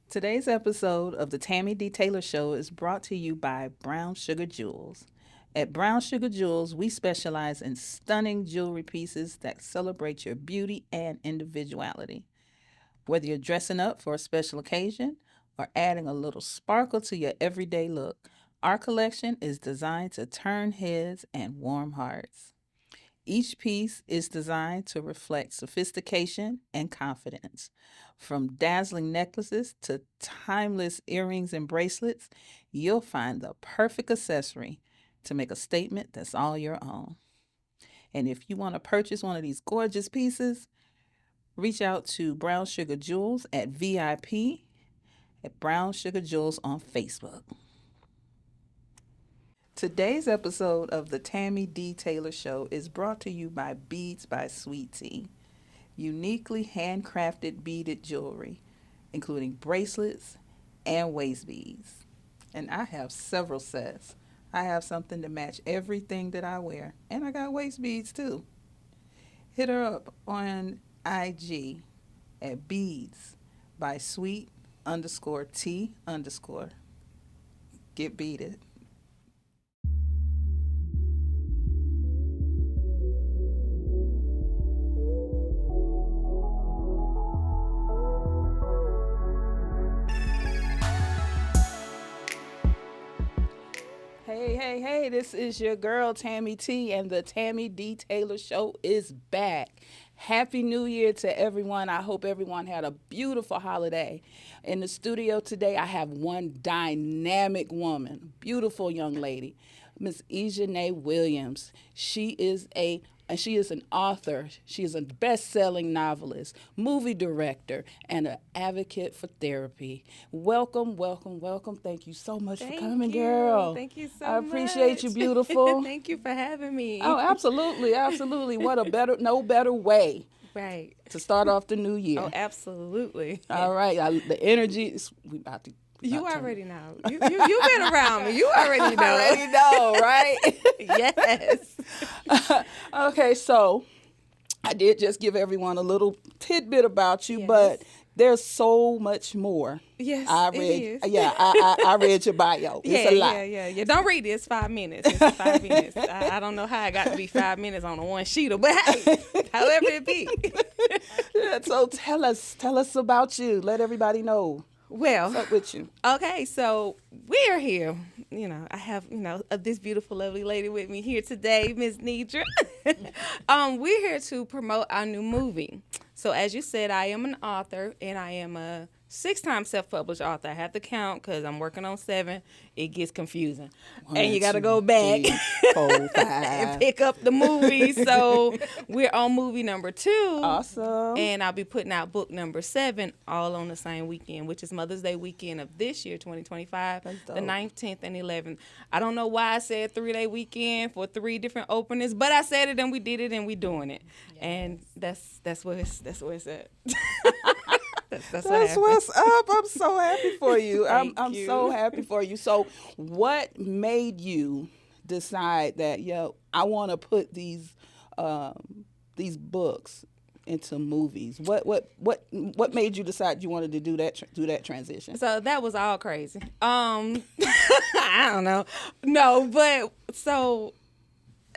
Today's episode of the Tammy D. Taylor Show is brought to you by Brown Sugar Jewels. At Brown Sugar Jewels, we specialize in stunning jewelry pieces that celebrate your beauty and individuality. Whether you're dressing up for a special occasion or adding a little sparkle to your everyday look, our collection is designed to turn heads and warm hearts. Each piece is designed to reflect sophistication and confidence. From dazzling necklaces to timeless earrings and bracelets, you'll find the perfect accessory to make a statement that's all your own. And if you want to purchase one of these gorgeous pieces, reach out to Brown Sugar Jewels at VIP at Brown Sugar Jewels on Facebook. Today's episode of the Tammy D. Taylor Show is brought to you by Beads by Sweet Tea, uniquely handcrafted beaded jewelry, including bracelets and waist beads. And I have several sets. I have something to match everything that I wear, and I got waist beads too. Hit her up on IG at Beads by Sweet underscore T underscore. Get beaded. Hey, this is your girl, Tammy T, and the Tammy D. Taylor Show is back. Happy New Year to everyone. I hope everyone had a beautiful holiday. In the studio today, I have one dynamic woman, beautiful young lady, Miss Ejene Williams. She is an author. She is a best-selling novelist, movie director, and an advocate for therapy. Welcome, welcome, welcome. Thank you so much for coming, girl. Thank you so much. I appreciate you, beautiful. Thank you for having me. Oh, absolutely, absolutely. No better way Right. to start off the new year. Oh, absolutely. All right, the energy is we about to. You already know. You've been around me. You already know. already know, right? Yes. Okay, so I did just give everyone a little tidbit about you, Yes. but there's so much more. Yes, I it read. is. Yeah, I read your bio. It's a lot. Yeah. Don't read it. It's 5 minutes. It's 5 minutes. I don't know how I got to be 5 minutes on a one-sheeter, but hey, however it be. Yeah, so tell us about you. Let everybody know Well, what's up with you. okay, so we're here. I have, this beautiful, lovely lady with me here today, Miss Nidra. We're here to promote our new movie. So as you said, I am an author, and I am a 6-time self-published author. I have to count because I'm working on 7. It gets confusing. And you got to go back 4, 5. and pick up the movie. So we're on movie number 2. Awesome. And I'll be putting out book number 7 all on the same weekend, which is Mother's Day weekend of this year, 2025, That's the dope. 9th, 10th, and 11th. I don't know why I said 3-day weekend for 3 different openings, but I said it and we did it and we doing it. Yes. And that's where it's at. That's what's up. I'm so happy for you. I'm you. so happy for you. So, what made you decide that I want to put these books into movies? What made you decide you wanted to do that transition? So that was all crazy. I don't know. No, but so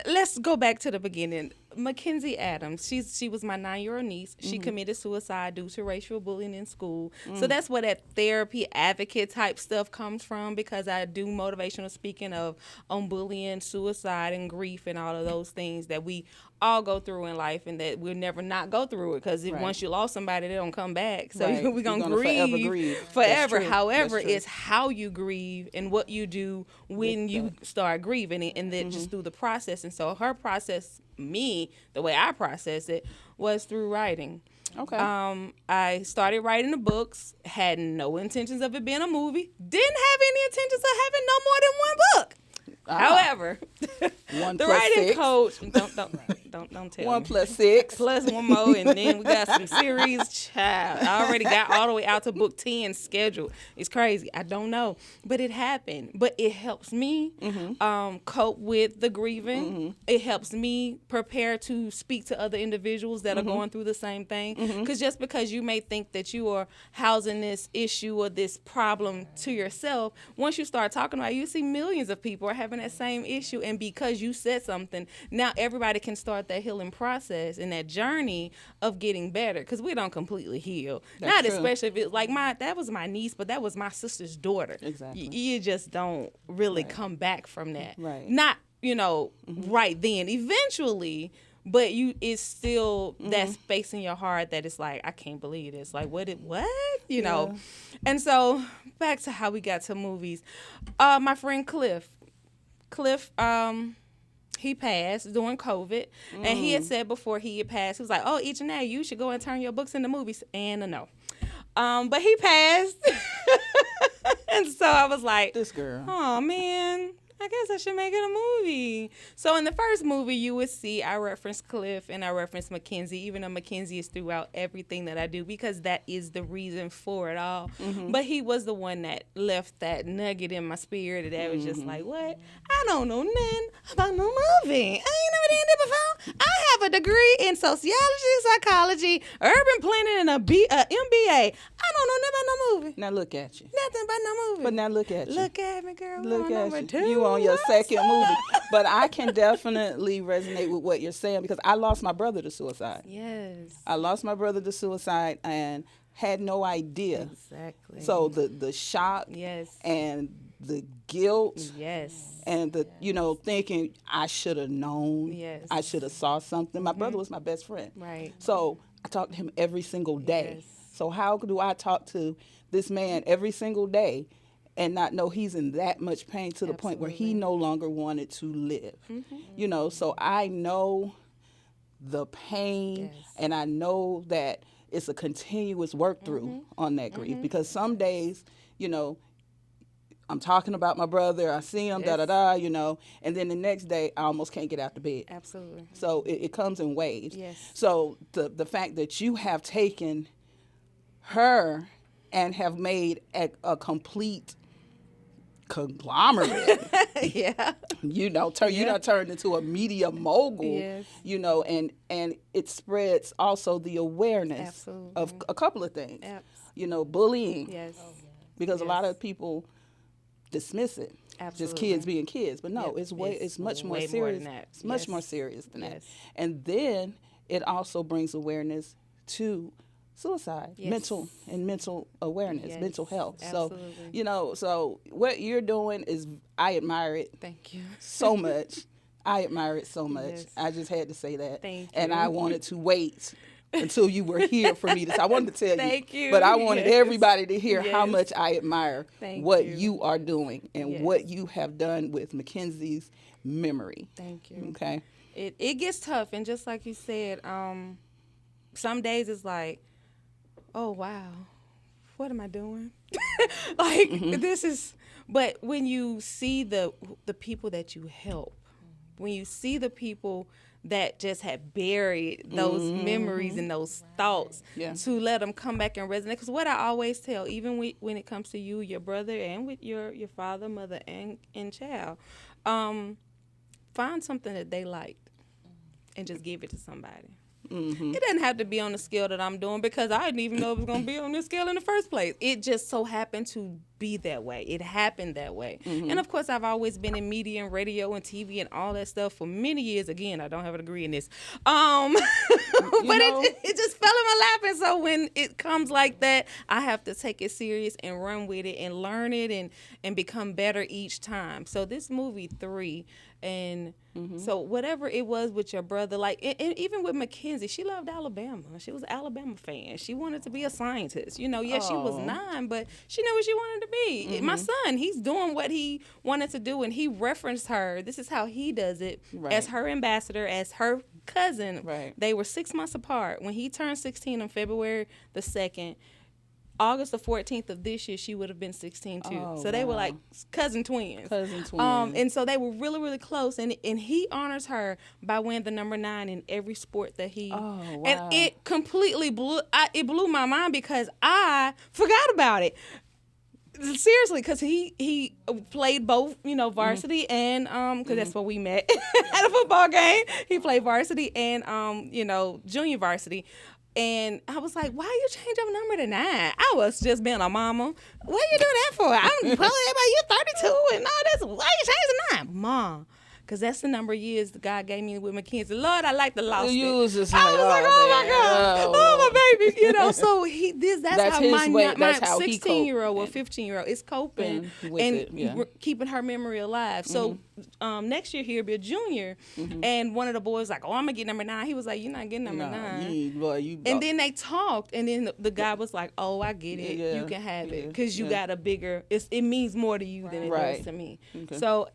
let's go back to the beginning. Mackenzie Adams, she was my 9-year-old niece. She committed suicide due to racial bullying in school. So that's where that therapy advocate type stuff comes from, because I do motivational speaking on bullying, suicide, and grief, and all of those things that we all go through in life, and that we'll never not go through it, because once you lost somebody, they don't come back. So Right. we're gonna forever grieve. forever. That's true. However, That's true. it's how you grieve and what you do when you start grieving, and then just through the process. And so her process, the way I process it, was through writing. Okay. I started writing the books, had no intentions of it being a movie, didn't have any intentions of having no more than one book. However, One the plus writing six. coach don't tell One me. plus six. Plus one more, and then we got some series. Child, I already got all the way out to book 10 scheduled. It's crazy. I don't know, but it happened. But it helps me cope with the grieving. It helps me prepare to speak to other individuals that are going through the same thing. Because just because you may think that you are housing this issue or this problem to yourself, once you start talking about it, you see millions of people are having that same issue, and because you said something, now everybody can start that healing process and that journey of getting better, because we don't completely heal. That's Not true. especially if it's like that was my niece, but that was my sister's daughter. Exactly. You just don't really come back from that. Right. Not, right then. Eventually, but it's still that space in your heart that it's like, I can't believe this. Like, what? Yeah. And so back to how we got to movies. My friend Cliff, he passed during COVID, and he had said before he had passed, he was like, "Oh, Ejene, you should go and turn your books into movies." And no, but he passed, and so I was like, This girl. "Oh man, I guess I should make it a movie." So in the first movie, you would see I reference Cliff and I reference Mackenzie, even though Mackenzie is throughout everything that I do, because that is the reason for it all. But he was the one that left that nugget in my spirit that was just like, what? I don't know nothing about no movie. I ain't never done it before. I have a degree in sociology, psychology, urban planning, and a MBA. I don't know nothing about no movie. Now look at you. Nothing about no movie. But now look at you. Look at me, girl. Look On at number you. two. You on your second movie. But I can definitely resonate with what you're saying, because I lost my brother to suicide. Yes. I lost my brother to suicide and had no idea. Exactly. So the shock Yes. and the guilt Yes. and the thinking I should have known. Yes. I should have saw something. My brother was my best friend. Right. So I talked to him every single day. Yes. So how do I talk to this man every single day and not know he's in that much pain to the point where he Absolutely. no longer wanted to live? So I know the pain, Yes. and I know that it's a continuous work through on that grief, because some days, I'm talking about my brother, I see him, Yes. and then the next day I almost can't get out the bed. Absolutely. So it comes in waves. Yes. So the fact that you have taken her and have made a complete conglomerate, Yeah. you done turned into a media mogul, Yes. And it spreads also the awareness Absolutely. of a couple of things, Abs- bullying, Yes. because a lot Yes. of people dismiss it. Just Absolutely. kids being kids, but no, Yep. it's much more way more serious. than that. It's much Yes. more serious than that. Yes. And then it also brings awareness to suicide, Yes. mental awareness, Yes. mental health. Absolutely. So what you're doing is, I admire it Thank you. so much. I admire it so much. Yes. I just had to say that. Thank And you. I wanted to wait until you were here for me to. I wanted to tell you. Thank you. But I wanted Yes. everybody to hear how Yes. much I admire Thank what you. you are doing and Yes. what you have done with Mackenzie's memory. Thank you. Okay. It gets tough, and just like you said, some days it's like, oh wow, what am I doing? Like this is. But when you see the people that you help, when you see the people that just had buried those memories and those thoughts, Yeah. to let them come back and resonate. Because what I always tell, even when it comes to you, your brother, and with your father, mother, and child, find something that they liked and just give it to somebody. It doesn't have to be on the scale that I'm doing, because I didn't even know it was going to be on this scale in the first place. It just so happened to be that way. It happened that way. And of course, I've always been in media and radio and TV and all that stuff for many years. Again, I don't have a degree in this. But it just fell in my lap. And so when it comes like that, I have to take it serious and run with it and learn it and become better each time. So this movie 3, and so whatever it was with your brother, like, and even with Mackenzie, she loved Alabama. She was an Alabama fan. She wanted to be a scientist. She was 9, but she knew what she wanted to be. My son, he's doing what he wanted to do, and he referenced her. This is how he does it, as her ambassador, as her cousin. Right. They were 6 months apart. When he turned 16 on February the 2nd, August the 14th of this year, she would have been 16 too. Oh, So they were like wow. cousin twins. Cousin twins. And so they were really, really close. And he honors her by winning the number 9 in every sport that he. Oh, wow. And it completely blew my mind because I forgot about it. Seriously, because he played both, varsity and because that's where we met at a football game. He played varsity and junior varsity. And I was like, why you change your number to 9? I was just being a mama. What you do that for? I'm probably about you 32 and all this. Why you change to 9? Mom. Because that's the number of years the God gave me with Mackenzie. Lord, I like the lost it. You was just I like, was like, oh my God. Oh, my baby. So that's how his my, way. my That's how he 16-year-old or 15-year-old is coping with and it, yeah. keeping her memory alive. So next year he'll be a junior. And one of the boys was like, oh, I'm going to get number 9. He was like, you're not getting number 9. And then they talked, and then the guy was like, "Oh, I get it. Yeah, you can have it yeah, because you got a bigger. It means more to you than it does to me. Okay. So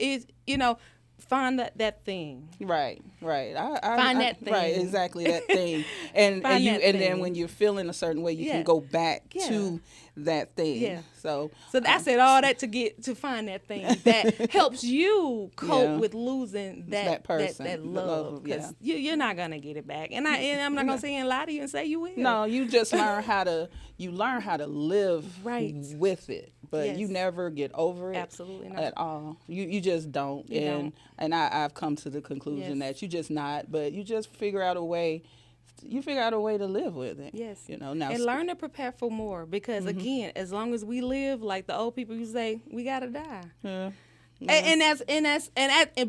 find that thing. Right. Find that thing. Right, exactly that thing. And Find you that and thing. then when you're feeling a certain way, you can go back to that thing. Yeah. So I said all that to find that thing that helps you cope with losing that person, that love, because you're not gonna get it back. And I'm not gonna say and lie to you and say you will. No, you just learn how to live with it, but you Yes. never get over it. Absolutely not. At all. You just don't. You don't. And I've come to the conclusion that you just not, but you just figure out a way. You figure out a way to live with it. Yes. Now and learn to prepare for more because again, as long as we live, like the old people used to say, we gotta die. Yeah. And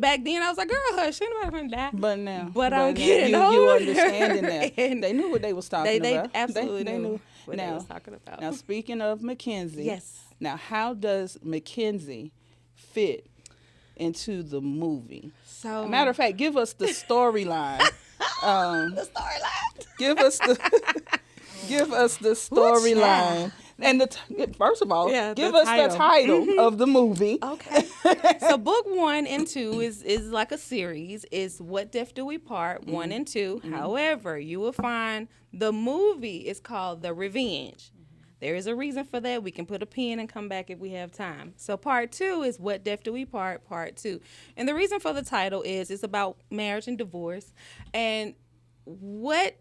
back then I was like, girl, hush, ain't nobody gonna die. But I'm now getting you older. understanding that. And they knew what they was talking they about. absolutely they knew what now, they was talking about. Now speaking of Mackenzie, Yes. Now how does Mackenzie fit into the movie? So Matter of fact, give us the storyline. the storyline. Give us the storyline. And first of all, give us the title of the movie. Okay. So book 1 and 2 is like a series. Is What Death Do We Part 1 and 2. However, you will find the movie is called The Revenge. There is a reason for that. We can put a pin and come back if we have time. So part 2 is What Death Do We Part, part 2. And the reason for the title is it's about marriage and divorce. And what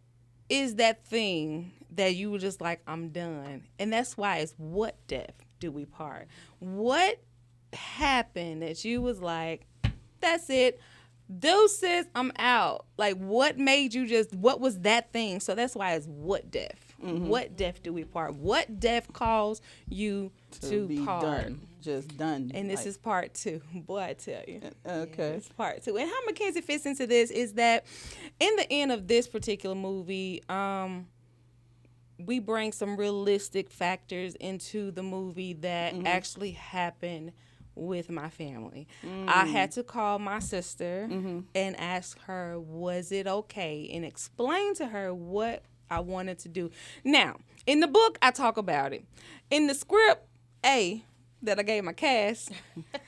is that thing that you were just like, I'm done? And that's why it's What Death Do We Part? What happened that you was like, that's it. Deuces, I'm out. Like, what made you what was that thing? So that's why it's What Death. What death do we part? What death calls you to be part? done. Just done. And this is part 2. Boy, I tell you. Okay. It's part 2. And how Mackenzie fits into this is that in the end of this particular movie, we bring some realistic factors into the movie that actually happened with my family. I had to call my sister and ask her, was it okay? And explain to her what I wanted to do. Now, in the book, I talk about it. In the script, that I gave my cast,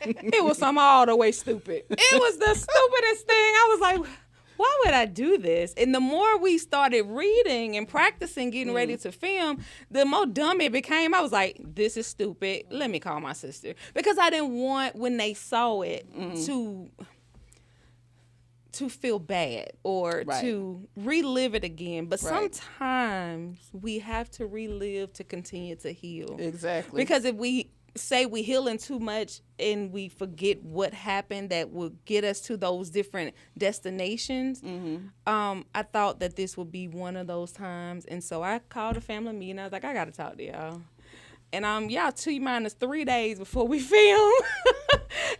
it was some all the way stupid. It was the stupidest thing. I was like, why would I do this? And the more we started reading and practicing, getting ready to film, the more dumb it became. I was like, this is stupid. Let me call my sister. Because I didn't want, when they saw it, to feel bad or to relive it again. But sometimes we have to relive to continue to heal. Exactly. Because if we say we healing too much and we forget what happened that would get us to those different destinations, I thought that this would be one of those times. And so I called a family meeting. I was like, I got to talk to y'all. And y'all 2-3 days before we film.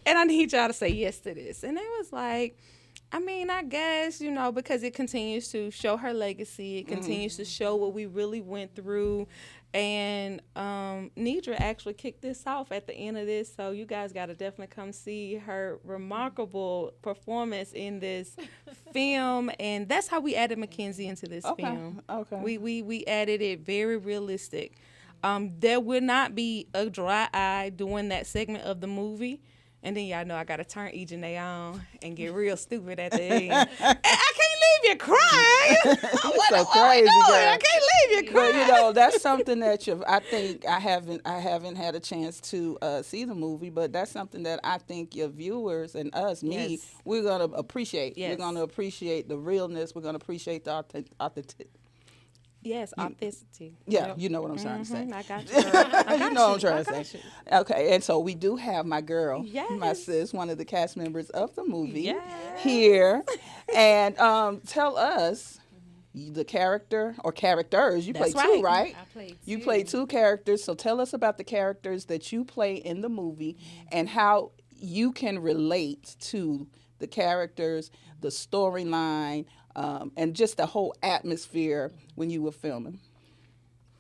And I need y'all to say yes to this. And they was like, I mean, I guess, because it continues to show her legacy. It continues to show what we really went through. And Nidra actually kicked this off at the end of this. So you guys got to definitely come see her remarkable performance in this film. And that's how we added Mackenzie into this film. Okay. We added it very realistic. There will not be a dry eye during that segment of the movie. And then y'all know I got to turn Ejene on and get real stupid at the end. And I can't leave leave you crying. You're so crazy, girl. I can't leave you Well, crying. that's something that I think I haven't had a chance to see the movie, but that's something that I think your viewers and us, me, Yes. we're gonna appreciate. We're Yes. gonna appreciate the realness. We're gonna appreciate the authentic. Yes, authenticity. Yeah, Yep. you know what I'm trying to say. I got you, girl. I got You know what you. I'm I trying got to say. you. Okay, and so we do have my girl, my Yes. sis, one of the cast members of the movie Yes. here, and tell us the character or characters. You play That's two, right. right? I played You two. play two characters. So tell us about the characters that you play in the movie and how you can relate to the characters, the storyline, and just the whole atmosphere when you were filming.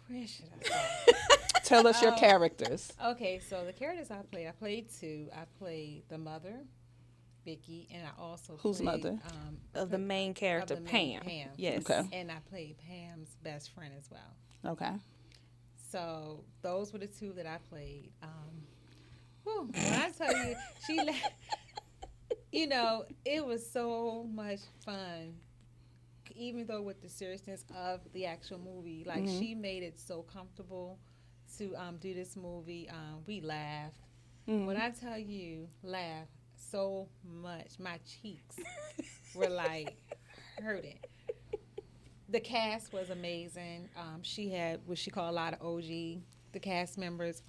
Where should I start? Tell us your characters. Okay, so the characters I played two. I played the mother, Vicky, and I also Whose played, mother? Of the main character, of the main Pam. Pam. Yes. Okay. And I played Pam's best friend as well. Okay. So those were the two that I played. When I tell you, it was so much fun. Even though with the seriousness of the actual movie, like she made it so comfortable to do this movie. We laughed. When I tell you, laugh so much, my cheeks were like hurting. The cast was amazing. She had what she called a lot of OG. The cast members,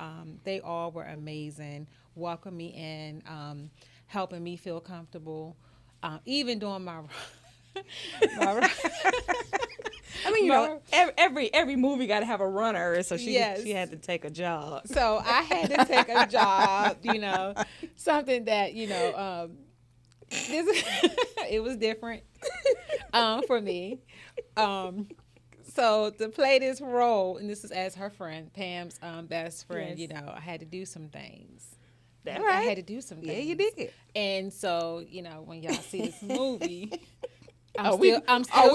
they all were amazing, welcoming me in, helping me feel comfortable, even during my I mean, every movie got to have a runner, so she had to take a job. So I had to take a job, something that, it was different for me. So to play this role, and this is as her friend, Pam's best friend, Yes. I had to do some things. That's I right. had to do some things. Yeah, you did. And so, when y'all see this movie, Are I'm we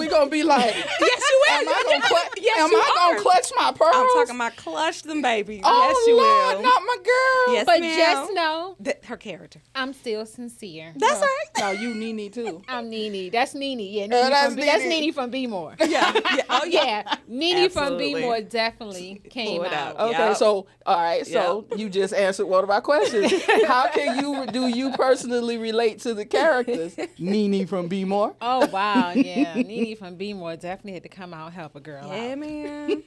gonna be like? Yes, you will. Am I gonna clutch? Yes, am you I gonna are. clutch my pearls? I'm talking about clutch them babies. Oh yes, you Lord, will. not my girl. Yes, but ma'am. just know Her character. I'm still sincere. That's right. No, you Nene too. I'm Nene. That's Nene. Yeah, that's that's Nene. Nene from B More. Yeah. Oh, Yeah, Nene from B Absolutely. More definitely came Pull it out. out. Okay, Yep. so all right, so you just answered one of my questions. How can you personally relate to the characters? Nene from Be More. Oh wow, yeah, Nene from B More definitely had to come out and help a girl Yeah, out. man.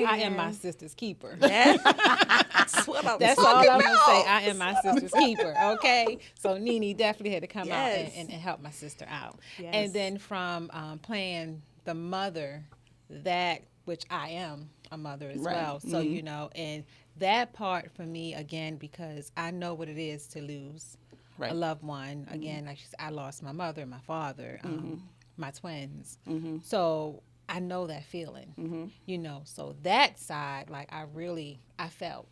I am my sister's keeper. That's what I'm That's talking all I'm gonna about. say. I am my sister's keeper. Okay, so Nene definitely had to come out Yes. and help my sister out. Yes. And then from playing the mother, that which I am a mother as Right. well. So and that part for me again because I know what it is to lose Right. a loved one. Again, like she said, I lost my mother, and my father, my twins. So I know that feeling. So that side, like I felt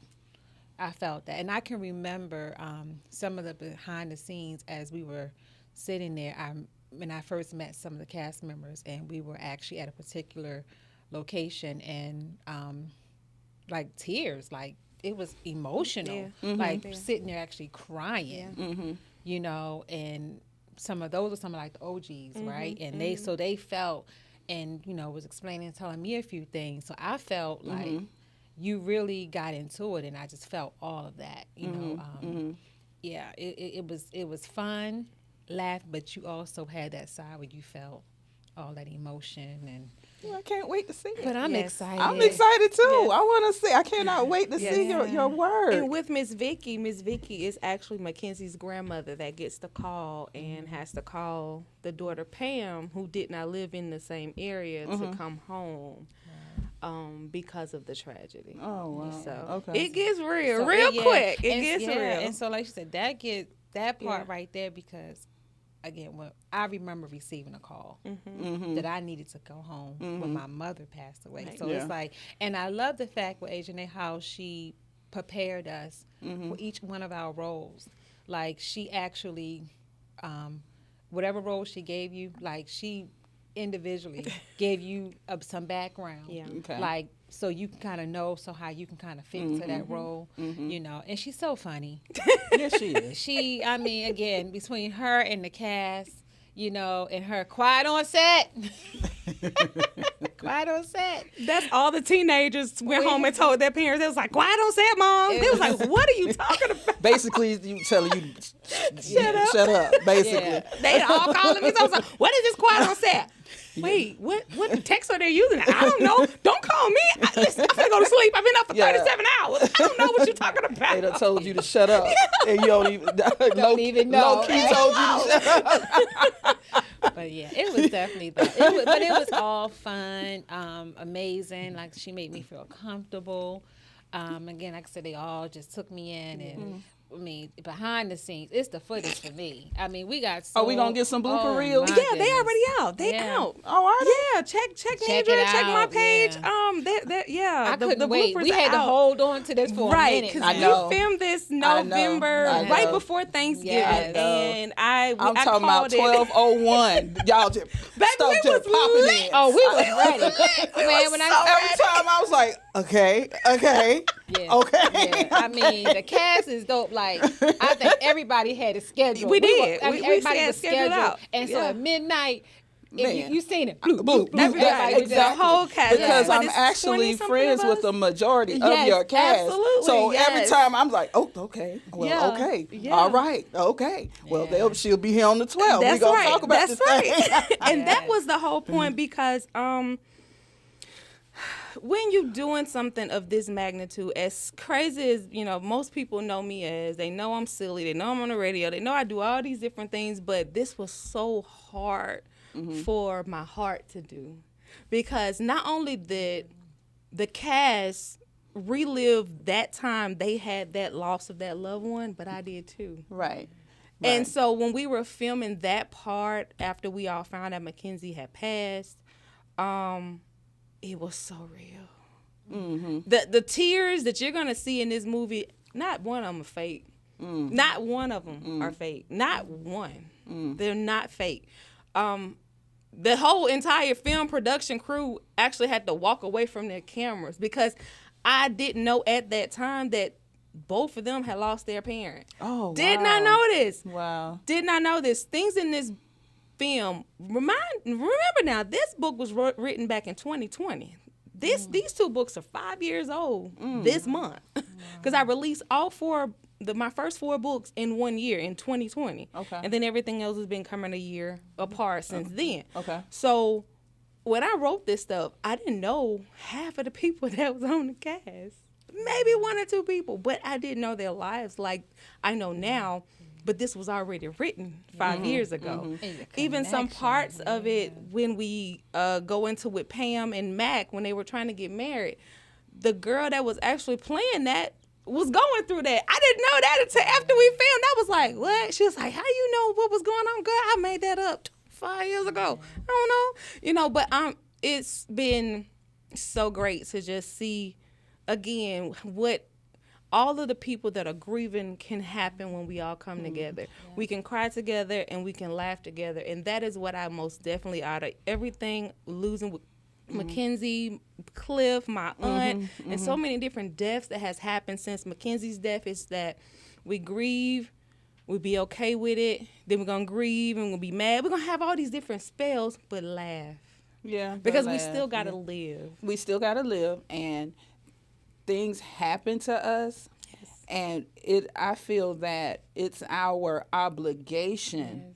that, and I can remember some of the behind the scenes as we were sitting there. When I first met some of the cast members, and we were actually at a particular location, and like tears, like it was emotional, like sitting there actually crying, and those are some of like the OGs, right? And they felt, and was explaining, telling me a few things, so I felt like you really got into it, and I just felt all of that, yeah, it was fun, laugh, but you also had that side where you felt all that emotion, and I can't wait to see it. but I'm Yes. excited. I'm excited too. Yes. I want to see. I cannot wait to see your work. And with Miss Vicky is actually Mackenzie's grandmother that gets the call and has to call the daughter Pam, who did not live in the same area, to come home because of the tragedy. Oh wow. So Okay. it gets real, So, real yeah, quick. It and, gets yeah, real. and so like you said, that part Yeah. right there, because again, when I remember receiving a call that I needed to go home when my mother passed away. Right. So Yeah. it's like, and I love the fact with Ejene how she prepared us for each one of our roles. Like she actually, whatever role she gave you, like she individually gave you some background. Yeah. Okay. Like so you can kind of know how you can kind of fit into that role, And she's so funny. Yes, she is. I mean, again, between her and the cast, you know, and her quiet on set. Quiet on set. That's all the teenagers went home and told their parents. They was like, quiet on set, Mom. They was like, what are you talking about? Basically, you telling you, shut up. Basically, Yeah. They all calling me. So I was like, what is this quiet on set? Wait, what text are they using? I don't know. Don't call me. Listen, I'm finna go to sleep. I've been up for 37 hours. I don't know what you're talking about. they done told you to shut up, and you don't even know. Low key told you to shut up. But yeah, it was definitely that. But it was all fun, amazing. Like, she made me feel comfortable. Again, like I said, they all just took me in, and I mean, behind the scenes, it's the footage for me. I mean, we got so. Are we gonna get some blooper reels? Yeah, they already out. They out. Oh, are they? Yeah, check Check Nidra, it check my out, page. yeah. I the couldn't wait. bloopers We had are to out. hold on to this for a Right, minute. because I know. we filmed this I know. November, I right know. before Thanksgiving, Yes. and I I'm I talking about called it- 12:01. Y'all just Baby, stuff we just was popping lit. in. Oh, we was ready. Man, when Every time I was like, okay, Yeah. okay. I mean, the cast is dope. Like, I think everybody had a schedule. We did. I mean, We everybody had was scheduled scheduled. out. And so Yeah. at midnight, Man. you seen it. Blue. Everybody, Everybody was the just- whole cast. Because What I'm is actually 20-something friends of with us? the majority of Yes, your cast. absolutely, So every yes. time I'm like, oh, okay. Well, Yeah, okay. yeah. All right. Okay. Well, Yeah. she'll be here on the 12th. We're That's going to right. talk about That's this right. thing. And that Yes. was the whole point, because when you're doing something of this magnitude, as crazy as, most people know me as, they know I'm silly, they know I'm on the radio, they know I do all these different things, but this was so hard for my heart to do, because not only did the cast relive that time they had that loss of that loved one, but I did too. Right. And so when we were filming that part, after we all found out Mackenzie had passed, it was so real. Mm-hmm. The tears that you're gonna see in this movie, not one of them are fake. Not one of them are fake. Not one. They're not fake. The whole entire film production crew actually had to walk away from their cameras, because I didn't know at that time that both of them had lost their parent. Oh, Did wow. not know this. Wow. Did not know this. Things in this film. Remember now, this book was written back in 2020. These two books are 5 years old this month, because I released all my first 4 books in 1 year in 2020. Okay. And then everything else has been coming a year apart since then. Okay. So when I wrote this stuff, I didn't know half of the people that was on the cast. Maybe 1 or 2 people, but I didn't know their lives like I know now. But this was already written 5 years ago. Even some parts of it, when we go into with Pam and Mac, when they were trying to get married, the girl that was actually playing that was going through that. I didn't know that until after we filmed. I was like, what? She was like, how you know what was going on? Girl, I made that up 5 years ago. I don't know. But it's been so great to just see, again, what all of the people that are grieving can happen when we all come together. Yeah. We can cry together and we can laugh together. And that is what I most definitely, out of everything, losing with Mackenzie, Cliff, my aunt, and so many different deaths that has happened since Mackenzie's death, is that we grieve, we be okay with it, then we're going to grieve and we'll be mad. We're going to have all these different spells, but laugh. Yeah. Because we still got to live. We still got to live, and things happen to us, and I feel that it's our obligation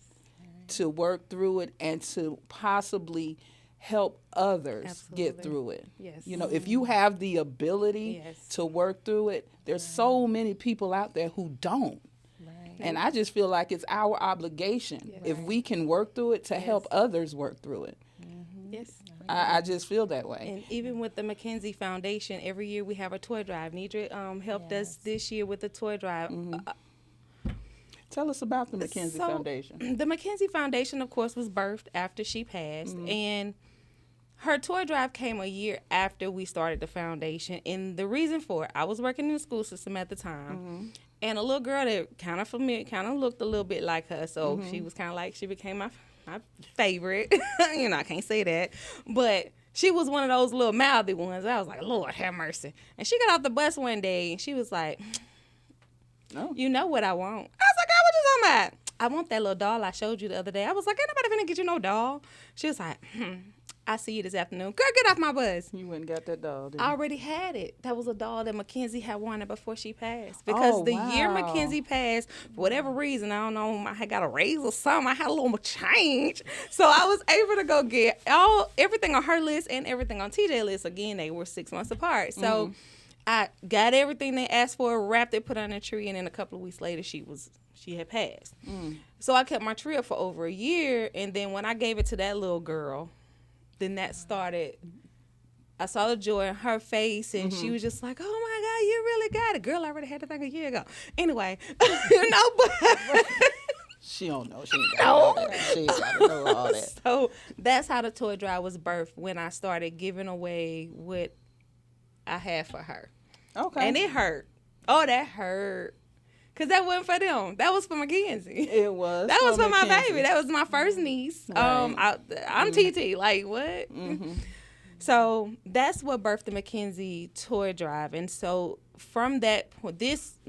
to work through it and to possibly help others get through it. Yes. If you have the ability to work through it, there's so many people out there who don't. Right. And I just feel like it's our obligation, if we can work through it, to help others work through it. Yes. I just feel that way. And even with the Mackenzie Foundation, every year we have a toy drive. Nidra helped us this year with the toy drive. Tell us about the Mackenzie Foundation. The Mackenzie Foundation, of course, was birthed after she passed. And her toy drive came a year after we started the foundation. And the reason for it, I was working in the school system at the time. And a little girl that kind of looked a little bit like her. So she was kind of like, she became my favorite. I can't say that. But she was one of those little mouthy ones. I was like, Lord have mercy. And she got off the bus one day and she was like, you know what I want? I was like, oh, what you talking about? I want that little doll I showed you the other day. I was like, ain't nobody finna get you no doll. She was like, I see you this afternoon. Girl, get off my bus. You went and got that doll, didn't I you? already had it. That was a doll that Mackenzie had wanted before she passed. Because the year wow. Mackenzie passed, for whatever reason, I don't know, I had got a raise or something. I had a little change. So I was able to go get everything on her list and everything on TJ's list. Again, they were 6 months apart. So I got everything they asked for, wrapped it, put it on a tree, and then a couple of weeks later, she had passed. So I kept my tree up for over a year, and then when I gave it to that little girl, then that started. I saw the joy in her face, and she was just like, "Oh my God, you really got it, girl! I already had the thing a year ago." Anyway, but She don't know. She ain't got all that. She ain't got to know all that. so that's how the toy drive was birthed, when I started giving away what I had for her, Okay. and it hurt. Oh, that hurt. Cause that wasn't for them. That was for Mackenzie. It was. That was for my Mackenzie. baby. That was my first niece. Right. I'm TT. Like what? So that's what birthed the Mackenzie toy drive. And so from that, this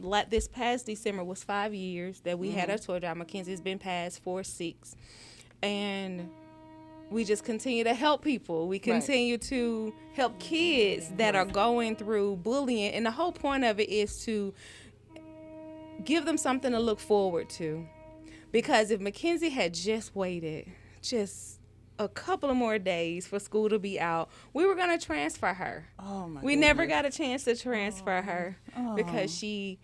past December was 5 years that we had our toy drive. Mackenzie's been past 4, 6, and we just continue to help people. We continue to help kids that are going through bullying, and the whole point of it is to give them something to look forward to. Because if Mackenzie had just waited just a couple of more days for school to be out, we were going to transfer her. Oh my We goodness. never got a chance to transfer her because she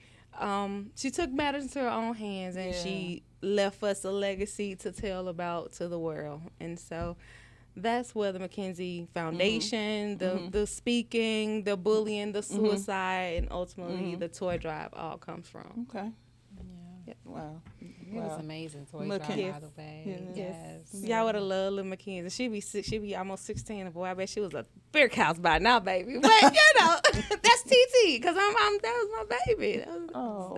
took matters into her own hands, and she left us a legacy to tell about to the world. And so that's where the Mackenzie Foundation, the speaking, the bullying, the suicide, and ultimately the toy drive all comes from. Okay. Yep. Wow. It was amazing toy Mackenzie. drive, by the way. Yes. Y'all would have loved little Mackenzie. She be almost 16. Boy, I bet she was a beer house by now, baby. But that's TT, because that was my baby. That was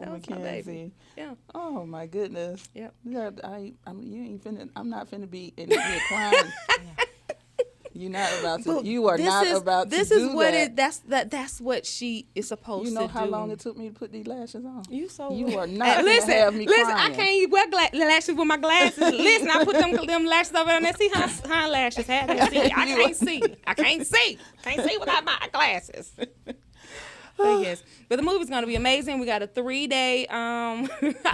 my Mackenzie. baby. Yeah. Oh my goodness. Yep. Yeah, I'm not finna be in here crying. You're not about to. You are not about to This do is what that. that's what she is supposed to do. You know how long it took me to put these lashes on? You are Hey, not gonna have me listen, crying. I can't even wear lashes with my glasses. Listen, I put them lashes over there, and see how lashes had. I can't see. I can't see without my glasses. But yes, but the movie's gonna be amazing. We got a 3-day. I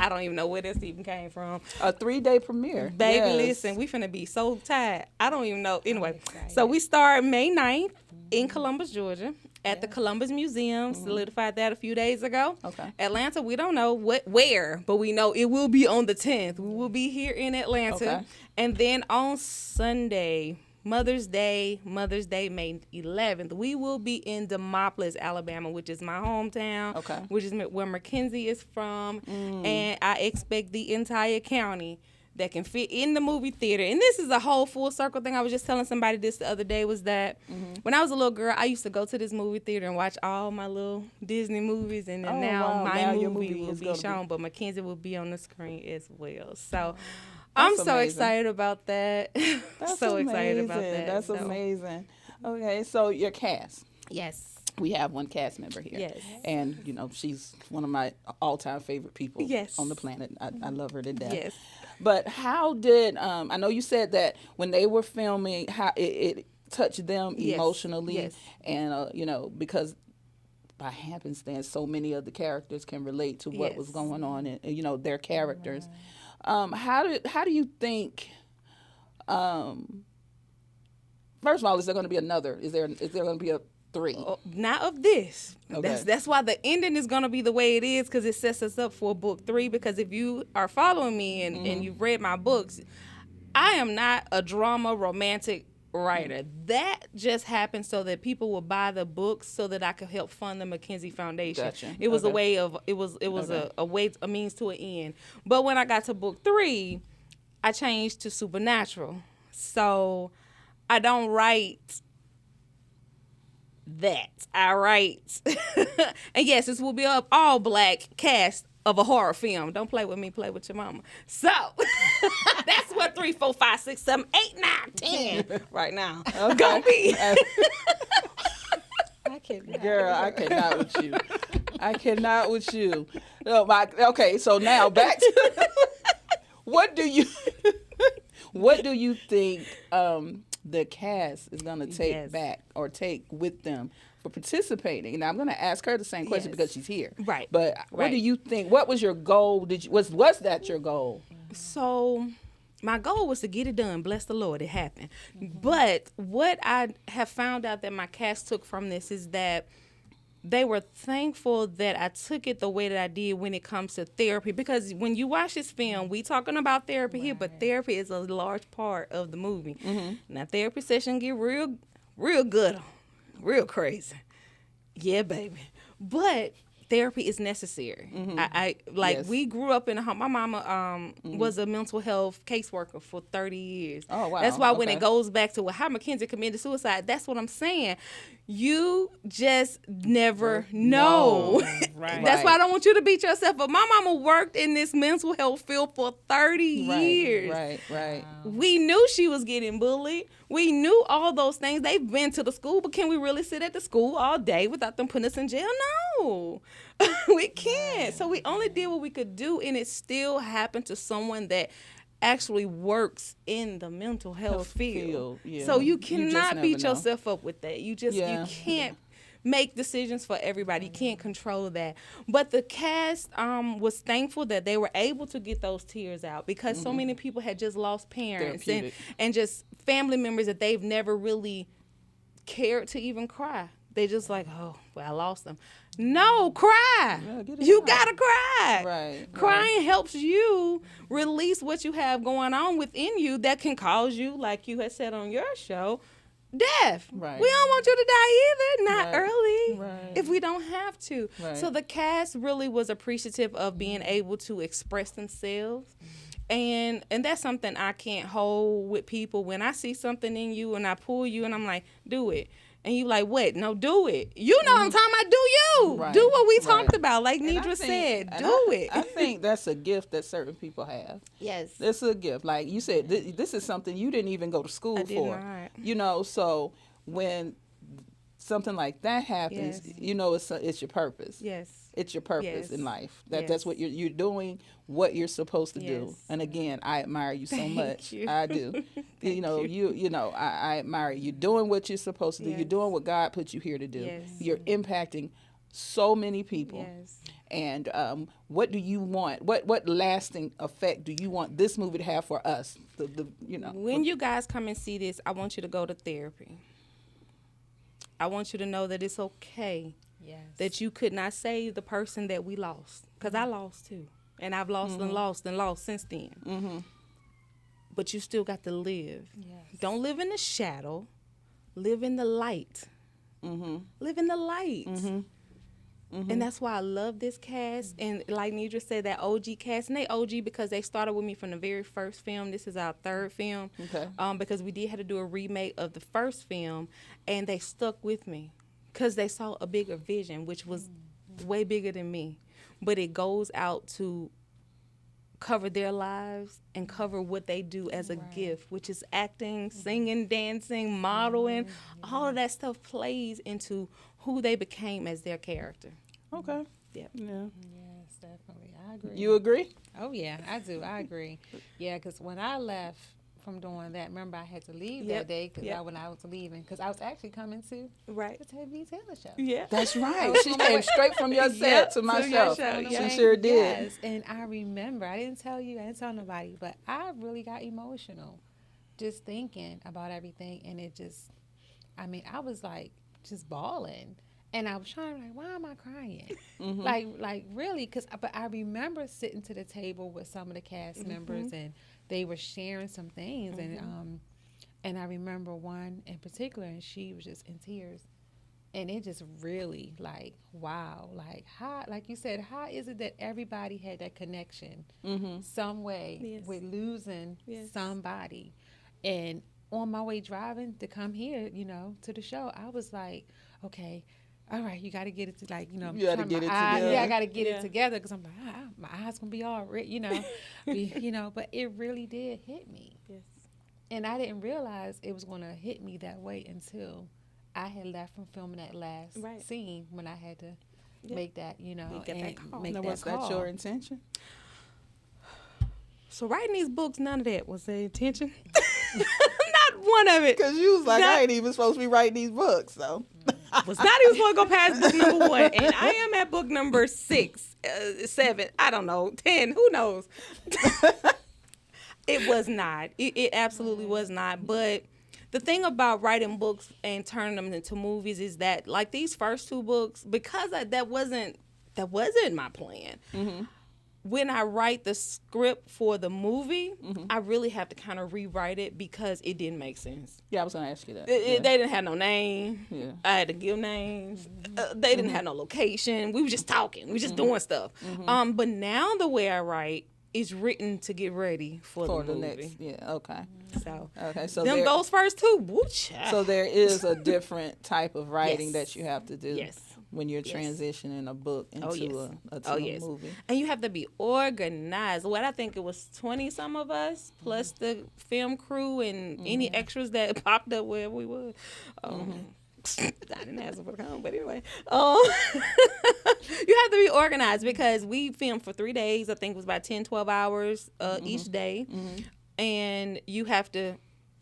don't even know where this even came from. A 3-day premiere. Baby, Yes. listen, we finna be so tired. I don't even know. Anyway, so we start May 9th in Columbus, Georgia, at the Columbus Museum. Solidified that a few days ago. Okay. Atlanta, we don't know where, but we know it will be on the 10th. We will be here in Atlanta. Okay. And then on Sunday, Mother's Day, May 11th, we will be in Demopolis, Alabama, which is my hometown, Okay. which is where Mackenzie is from. And I expect the entire county that can fit in the movie theater. And this is a whole full circle thing. I was just telling somebody this the other day, was that when I was a little girl, I used to go to this movie theater and watch all my little Disney movies. And then wow. my Now your movie movie will is be gonna be- shown, but Mackenzie will be on the screen as well. So I'm so amazing. excited about that. That's so amazing. excited about that. That's So, amazing. Okay, so your cast. Yes. We have one cast member here. Yes. And, she's one of my all-time favorite people Yes. on the planet. I love her to death. Yes. But how did, I know you said that when they were filming, how it touched them Yes. emotionally. Yes. And, because by happenstance, so many of the characters can relate to what was Yes. going on and, their characters. How do you think, first of all, is there going to be another? Is there going to be a 3? Not of this. Okay. That's why the ending is going to be the way it is, because it sets us up for book 3. Because if you are following me and you've read my books, I am not a drama romantic writer. That just happened so that people will buy the books so that I could help fund the Mackenzie Foundation. Gotcha. It was Okay. a way of it was Okay. a means to an end. But when I got to book 3, I changed to supernatural. So I don't write that. I write and yes, this will be a all black cast of a horror film. Don't play with me, play with your mama. So that's what 3, 4, 5, 6, 7, 8, 9, 10 right now. Gonna be. I cannot. Girl, I cannot with you. I cannot with you. No, okay, so now back to what do you what do you think the cast is going to take Yes. back or take with them for participating? And I'm going to ask her the same question Yes. because she's here. Right. But what do Right. you think? What was your goal? Was that your goal? So my goal was to get it done. Bless the Lord, it happened. But what I have found out that my cast took from this is that they were thankful that I took it the way that I did when it comes to therapy. Because when you watch this film, we talking about therapy here, but therapy is a large part of the movie. Now, therapy session get real good, real crazy. Yeah, baby. But therapy is necessary. I like Yes. we grew up in a home. My mama was a mental health caseworker for 30 years. Oh, wow. That's why when Okay. it goes back to how Mackenzie committed suicide, that's what I'm saying. You just never know. Right. That's why I don't want you to beat yourself up. My mama worked in this mental health field for 30 years. Right. We knew she was getting bullied. We knew all those things. They've been to the school, but can we really sit at the school all day without them putting us in jail? No, we can't. So we only did what we could do, and it still happened to someone that actually works in the mental health field. Yeah. So you just cannot never beat know. yourself up with that. You Yeah. can't make decisions for everybody. You can't control that. But the cast was thankful that they were able to get those tears out because so many people had just lost parents Therapeutic. and just family members that they've never really cared to even cry. They just like, oh, well, I lost them. No, cry. Yeah, get it You out. gotta cry. Right. Crying helps you release what you have going on within you that can cause you, like you had said on your show, death. Right. We don't want you to die either, not Right. early, Right. if we don't have to. Right. So the cast really was appreciative of being able to express themselves. And that's something I can't hold with people. When I see something in you and I pull you and I'm like, do it. And you like, what? No, do it. You know what I'm talking about. Do you. Right, Do what we right. talked about. Like And I Nidra think- said, and do it. I think that's a gift that certain people have. Yes. It's a gift. Like you said, this is something you didn't even go to school I did for. not. You know, so when something like that happens, Yes. you know it's your purpose. Yes. It's your purpose Yes. in life. That's Yes. what you're doing, what you're supposed to do. Yes. And again, I admire you so Thank much. you. I do. You know, I admire you doing what you're supposed to do. You're Yes. doing what God put you here to do. Yes. You're impacting so many people. Yes. And what do you want? What lasting effect do you want this movie to have for us? When you guys come and see this, I want you to go to therapy. I want you to know that it's okay Yes. that you could not save the person that we lost. Because I lost too. And I've lost and lost and lost since then. But you still got to live. Yes. Don't live in the shadow. Live in the light. Live in the light. And that's why I love this cast. And like Nidra said, that OG cast. And they OG because they started with me from the very first film. This is our third film. Okay. Because we did have to do a remake of the first film. And they stuck with me because they saw a bigger vision, which was way bigger than me. But it goes out to cover their lives and cover what they do as a gift, which is acting, singing, dancing, modeling. All of that stuff plays into who they became as their character. Okay. Yep. Yeah. Yes, definitely. I agree. You agree? Oh, yeah, I do. I agree. Yeah, because when I left from doing that, remember I had to leave that Yep. day because Yep. when I was leaving, because I was actually coming to Right. the Tammy Taylor show. Yeah. That's right. She came straight from your set to my to your show. show, yeah. She sure did. Yes, and I remember, I didn't tell you, I didn't tell nobody, but I really got emotional just thinking about everything. And it just, I was like just bawling. And I was trying, like, why am I crying? Like really? But I remember sitting to the table with some of the cast members and they were sharing some things. And I remember one in particular, and she was just in tears. And it just really like, wow, like how, like you said, how is it that everybody had that connection some way Yes. with losing Yes. somebody? And on my way driving to come here, to the show, I was like, okay, all right, you got to get it to You gotta trying get my it eyes- together. Yeah, I got to get Yeah. it together because I'm like, my eyes gonna be all red, but it really did hit me. Yes. And I didn't realize it was going to hit me that way until I had left from filming that last Right. scene when I had to Yep. make that, Make that and call. make Now, that was call. that your intention? So writing these books, none of that was the intention. Not one of it. Because you was like, I ain't even supposed to be writing these books, so. Was not even supposed to go past book number 1. And I am at book number 6, 7, I don't know, 10, who knows? It was not. It absolutely was not. But the thing about writing books and turning them into movies is that, like these first 2 books, because that wasn't my plan. Mm-hmm. When I write the script for the movie, I really have to kind of rewrite it because it didn't make sense. Yeah, I was going to ask you that. They didn't have no name. Yeah. I had to give names. They didn't have no location. We were just talking. We were just doing stuff. But now the way I write is written to get ready for the movie. Next. Yeah, okay. So those first 2, woo, child. So there is a different type of writing Yes. that you have to do. Yes. When you're transitioning a book into a movie. And you have to be organized. What I think it was 20 some of us, plus the film crew and any extras that popped up wherever we were. I didn't ask them for the come, but anyway. You have to be organized because we filmed for 3 days. I think it was about 10, 12 hours each day. And you have to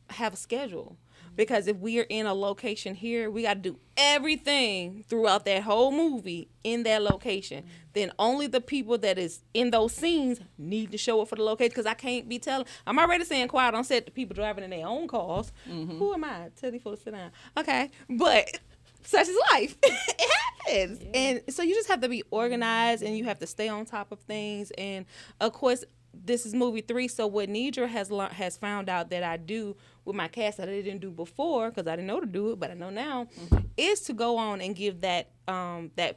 have a schedule. Because if we are in a location here, we got to do everything throughout that whole movie in that location. Then only the people that is in those scenes need to show up for the location. Because I can't be telling. I'm already saying quiet on set to people driving in their own cars. Who am I? Tell these folks to sit down. Okay. But such is life. It happens. Yeah. And so you just have to be organized and you have to stay on top of things. And, of course, this is movie 3, so what Nidra has found out that I do with my cast that I didn't do before, because I didn't know to do it, but I know now, is to go on and give that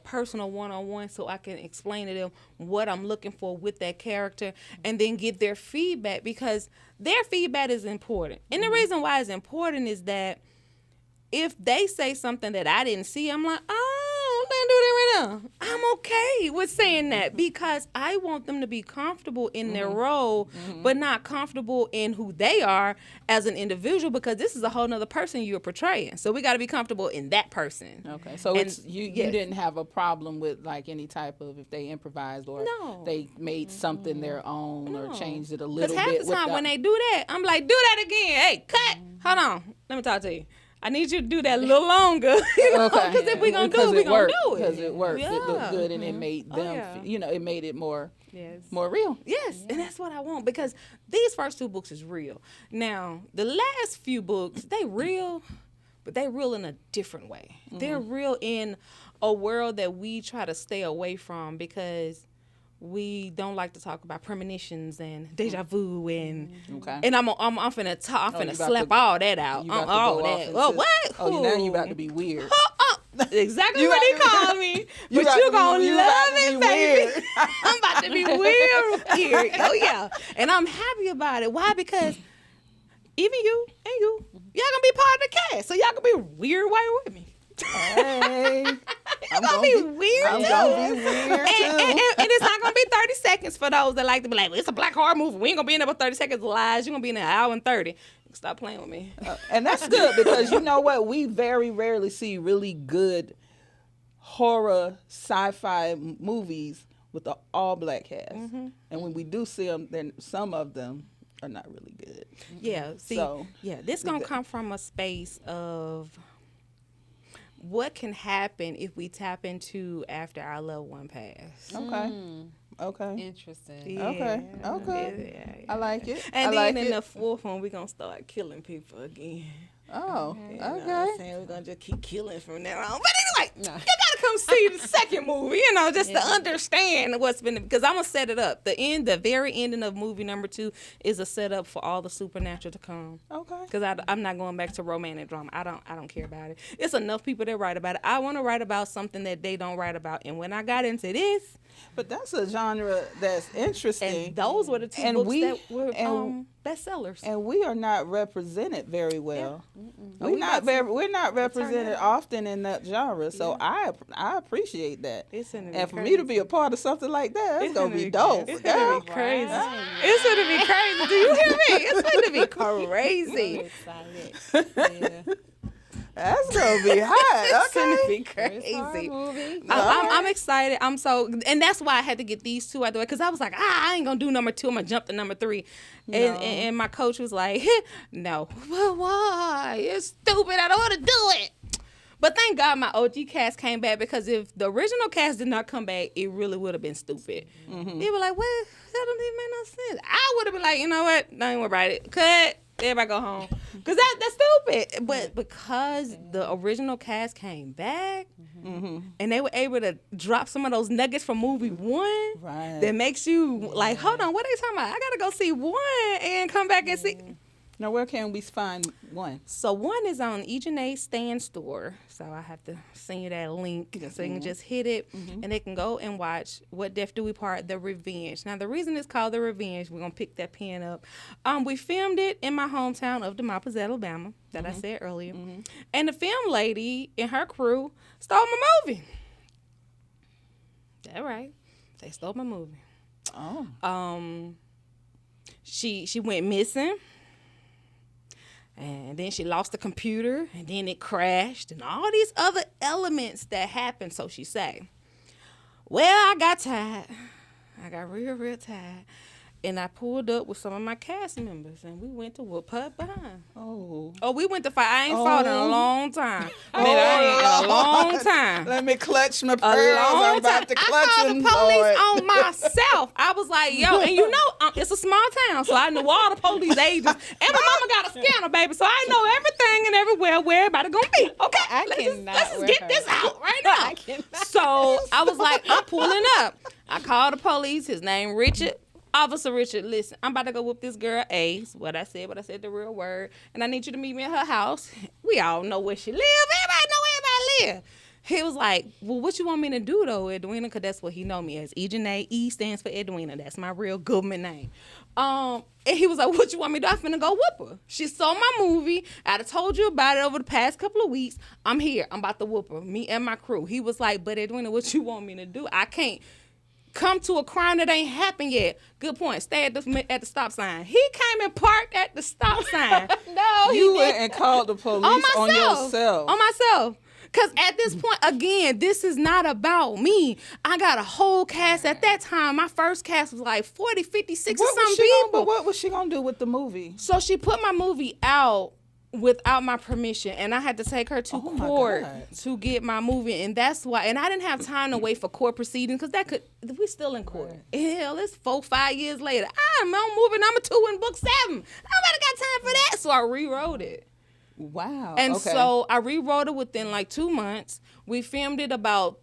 personal one-on-one so I can explain to them what I'm looking for with that character and then get their feedback, because their feedback is important. And the reason why it's important is that if they say something that I didn't see, I'm like, oh, I'm not do that right now. I'm okay with saying that because I want them to be comfortable in their role, but not comfortable in who they are as an individual, because this is a whole nother person you're portraying. So we got to be comfortable in that person. Okay, so you didn't have a problem with like any type of if they improvised or they made something their own or changed it a little bit. Because half the time when they do that, I'm like, do that again. Hey, cut. Hold on. Let me talk to you. I need you to do that a little longer, because if we're going to do it, we're going to do it. Because it worked. Yeah. It looked good, and it made them, it made it more real. Yes, and that's what I want, because these first 2 books is real. Now, the last few books, they real, but they real in a different way. They're real in a world that we try to stay away from because we don't like to talk about premonitions and deja vu and I'm finna slap all that out. All that. Oh, what? Oh, now you about to be weird. Exactly what he called me. But you gonna love it, baby. I'm about to be weird here. Oh yeah, and I'm happy about it. Why? Because even you and y'all gonna be part of the cast, so y'all gonna be weird while you're with me. Hey, I'm gonna be weird I'm too. gonna be weird and it's not gonna be 30 seconds for those that like to be like, well, it's a black horror movie. We ain't gonna be in there for 30 seconds of lies. You're gonna be in there an hour and 30. Stop playing with me. And that's good, because you know what? We very rarely see really good horror sci-fi movies with an all black cast. And when we do see them, then some of them are not really good. Yeah. See. So, this gonna come from a space of what can happen if we tap into after our loved one passed. Okay. Interesting. Yeah. Okay. Yeah. I like it. And I then in the 4th one, we're going to start killing people again. Oh, You know what okay. I'm saying? We're going to just keep killing from now on. But anyway, you got to come see the second movie, just to understand what's been, because I'm going to set it up. The very ending of movie number 2 is a setup for all the supernatural to come. Okay. Because I'm not going back to romantic drama. I don't care about it. It's enough people that write about it. I want to write about something that they don't write about. And when I got into this, but that's a genre that's interesting. and those were the 2 books that were bestsellers. And we are not represented very well. Yeah. We're not represented often in that genre. So I appreciate that. And for me to be a part of something like that, it's gonna be dope. It's gonna be crazy. It's gonna be crazy. Do you hear me? It's gonna be crazy. I'm excited. Yeah. That's gonna be hot. It's gonna be It's a horror crazy. movie. I'm excited. I'm so, and that's why I had to get these two out the way because I was like, I ain't gonna do number 2. I'm gonna jump to number 3, and my coach was like, no, well, why? It's stupid. I don't want to do it. But thank God my OG cast came back because if the original cast did not come back, it really would have been stupid. They were like, well, that don't even make no sense. I would have been like, you know what? Don't even worry about it. Cut. Everybody go home. Because that's stupid. But because the original cast came back and they were able to drop some of those nuggets from movie 1 Right. that makes you like, hold on, what are they talking about? I got to go see 1 and come back and see. Now, where can we find 1? So 1 is on Ejene Stand Store. So I have to send you that link so you can just hit it and they can go and watch What Death Do We Part? The Revenge. Now the reason it's called The Revenge, we're gonna pick that pen up. We filmed it in my hometown of Demopolis, Alabama, that I said earlier. And the film lady and her crew stole my movie. That right. They stole my movie. Oh. She went missing. And then she lost the computer, and then it crashed, and all these other elements that happened, so she say. Well, I got tired. I got real, real tired. And I pulled up with some of my cast members, and we went to whoop her behind. Oh. Oh, we went to fight. I ain't fought in a long time. I ain't in a long time. Let me clutch my A pearls. long I'm about to time. clutch I called them, the police Lord. on myself. I was like, yo, and you know, it's a small town, so I knew all the police agents. And my mama got a scanner, baby, so I know everything and everywhere where everybody gonna be. Okay, I let's cannot just with get her. this out right now. I cannot. So I was like, I'm pulling up. I called the police. His name Richard. Officer Richard, listen, I'm about to go whoop this girl Ace. What I said the real word. And I need you to meet me at her house. We all know where she live. Everybody know where everybody live. He was like, well, what you want me to do, though, Edwina? Because that's what he know me as. Ejene, E stands for Edwina. That's my real government name. And he was like, what you want me to do? I'm finna go whoop her. She saw my movie. I'd have told you about it over the past couple of weeks. I'm here. I'm about to whoop her. Me and my crew. He was like, but Edwina, what you want me to do? I can't come to a crime that ain't happened yet. Good point. Stay at the stop sign. He came and parked at the stop sign. No, You went and called the police on yourself. On myself. Because at this point, again, this is not about me. I got a whole cast. At that time, my first cast was like 40, 50, 60 some people. But what was she going to do with the movie? So she put my movie out without my permission, and I had to take her to court to get my movie, and that's why. And I didn't have time to wait for court proceedings because we still in court. Hell, it's 4-5 years later. I'm on movie number 2 in book 7. Nobody got time for that, so I rewrote it. Wow. And okay. so I rewrote it within like 2 months. We filmed it about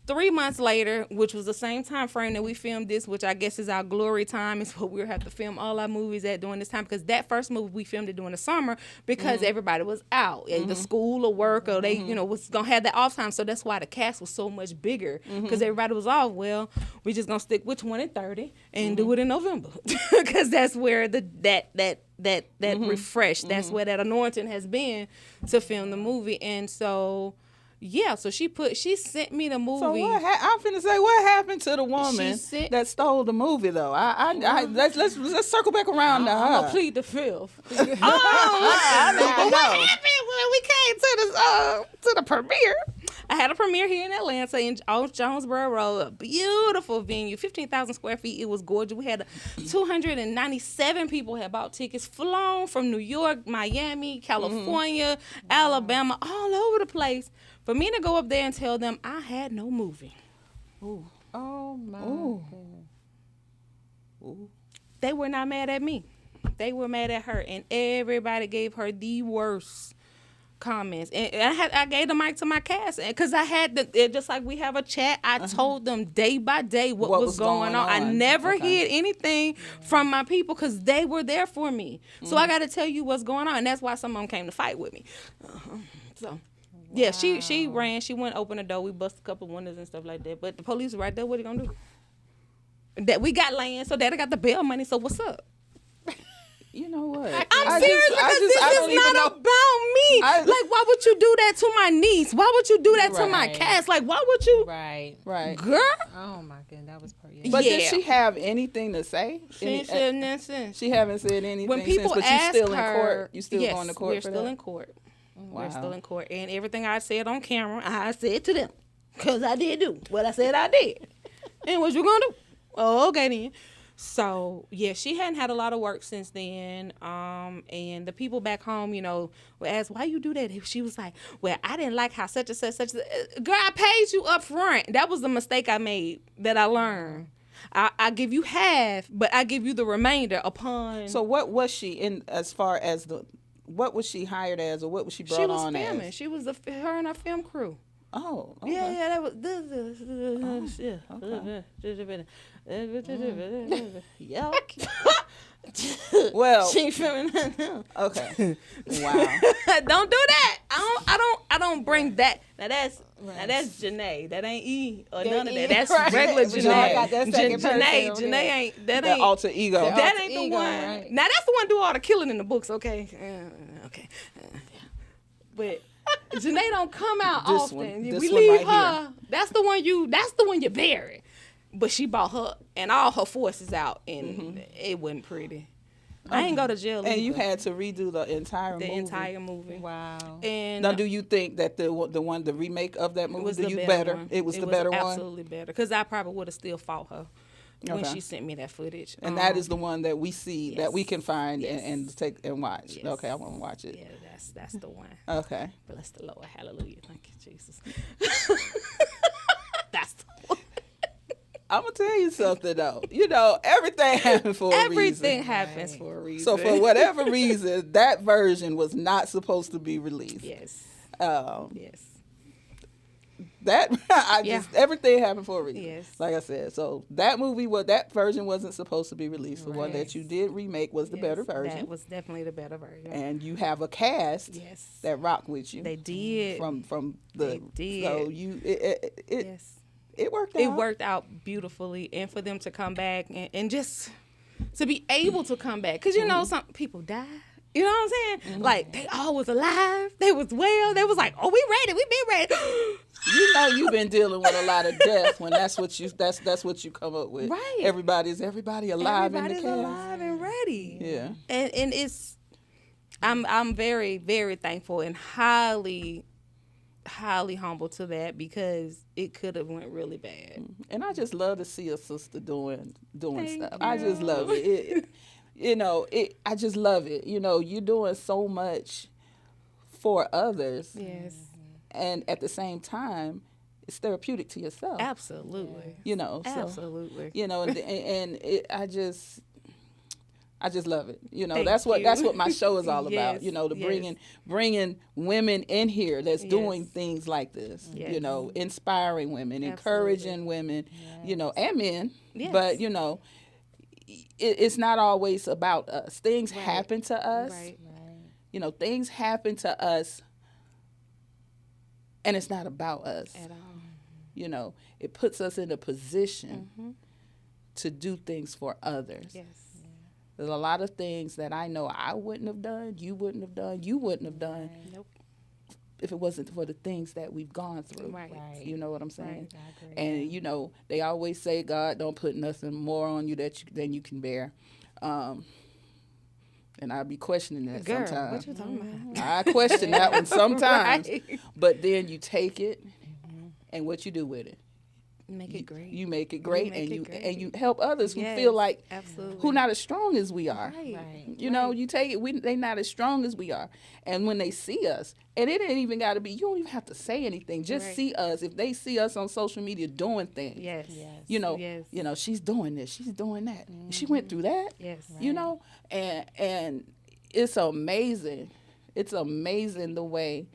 3 months later, which was the same time frame that we filmed this, which I guess is our glory time. Is what we'll have to film all our movies at during this time, because that first movie we filmed it during the summer because everybody was out at the school or work, or they was gonna have that off time. So that's why the cast was so much bigger, because everybody was off. Well, we just gonna stick with 2030 and do it in November because that's where that refresh, that's where that anointing has been to film the movie. And so yeah, so she sent me the movie. So I'm finna say, what happened to the woman that stole the movie, though? Let's circle back around to I'm her. gonna plead the fifth. I What know. happened when we came to the premiere? I had a premiere here in Atlanta on Jonesboro Road, a beautiful venue, 15,000 square feet. It was gorgeous. We had 297 people had bought tickets, flown from New York, Miami, California, Alabama, all over the place. For me to go up there and tell them I had no movie. Ooh. Oh my Ooh. goodness. Ooh. They were not mad at me. They were mad at her, and everybody gave her the worst comments. And I gave the mic to my cast, because I had just like we have a chat. I told them day by day what was going on. I never hid anything from my people because they were there for me. So I got to tell you what's going on, and that's why some of them came to fight with me. So. Yeah, she ran. She went open the door. We busted a couple of windows and stuff like that. But the police were right there. What are you gonna do? That we got land, so Daddy got the bail money. So what's up? You know what? I'm serious because this is not about me. Like, why would you do that to my niece? Why would you do that to my cast? Like, why would you? Right. Girl. Oh my goodness, that was pretty. But did she have anything to say? She ain't said nothing. She haven't said anything When people since, but ask you still her, in court. You still yes, going to court we're for still that? in court. We're still Wow. in court. And everything I said on camera, I said to them. Because I did do what I said I did. And what you going to do? Oh, okay then. So, yeah, she hadn't had a lot of work since then. And the people back home, would ask, why you do that? She was like, well, I didn't like how such and such. Girl, I paid you up front. That was the mistake I made that I learned. I give you half, but I give you the remainder upon. So what was she in as far as what was she hired as, or what was she brought she was on filming. as? She was her and her film crew. Oh, okay. Yeah, that was yeah. Well, She ain't filming nothing. okay. Wow. Don't do that. I don't bring that. Now that's Janae. That ain't E or none of that. That's Right. regular But y'all Janae. got that second person Janae over Janae there. ain't that That ain't alter ego. That that alter ain't the ego, one. right. Now that's the one do all the killing in the books, okay? Okay. But Janae don't come out This often. one. We This one leave right her. here. That's the one you bury. But she bought her and all her forces out, and it wasn't pretty. I ain't go to jail. And you either. had to redo the entire the movie. entire movie. Wow. And Now, do you think that the remake of that movie was do the you better better? one. It was the better one, absolutely better, because I probably would have still fought her when Okay. she sent me that footage. and that is the one that we see that we yes. can find Yes. and take and watch. Yes. Okay, I want to watch it. yeah, that's the one. Okay. Bless the Lord, hallelujah, thank you, Jesus. That's the one. I'm gonna tell you something though. Everything happens for a Everything reason. happens for a reason. So for whatever reason, that version was not supposed to be released. yes, Um, yes, that Yeah. everything happened for a reason. Yes. Like I said, so that that version wasn't supposed to be released. The one Right. that you did remake was the better Yes, version, That was definitely the better version. and you have a cast Yes, that rock with you. they did. from the They did. so it yes. it worked out. It worked out beautifully, and for them to come back and just to be able to come back, because some people die. You know what I'm saying? Like they all was alive, they was well, they was like, oh, we ready, we been ready. You've been dealing with a lot of death when that's what you come up with. Right. Everybody alive Everybody's in the cast. alive and ready. Yeah. And it's I'm very, very thankful and highly humble to that, because it could have went really bad. And I just love to see a sister doing Thank stuff. I just you. love it. I just love it. You're doing so much for others, Yes, and at the same time, it's therapeutic to yourself. absolutely. So Absolutely. I just love it. Thank That's what you. my show is all about. Yes, To yes. bringing women in here that's doing Yes. things like this. Yes. Inspiring women, Absolutely. encouraging women, and men. Yes. But it's not always about us. Things Right. happen to us. Right. Right. Things happen to us, and it's not about us. At all. It puts us in a position Mhm. to do things for others. Yes. There's a lot of things that I know I wouldn't have done, you wouldn't have done Nope. if it wasn't for the things that we've gone through. Right. Right. You know what I'm saying? I agree. And they always say God don't put nothing more on you than you can bear. And I'll be questioning that Girl, sometimes. what you talking about? I question that one sometimes. Right. But then you take it and what you do with it. Make it great. You make it great, make and it you great. and you help others who Yes, feel like absolutely. who not as strong as we are. Right. Right. You take it. They not as strong as we are, and when they see us, and it ain't even got to be. You don't even have to say anything. Just Right. see us. If they see us on social media doing things, Yes. Yes. Yes. she's doing this, she's doing that. She went through that. Yes. And it's amazing. It's amazing the way.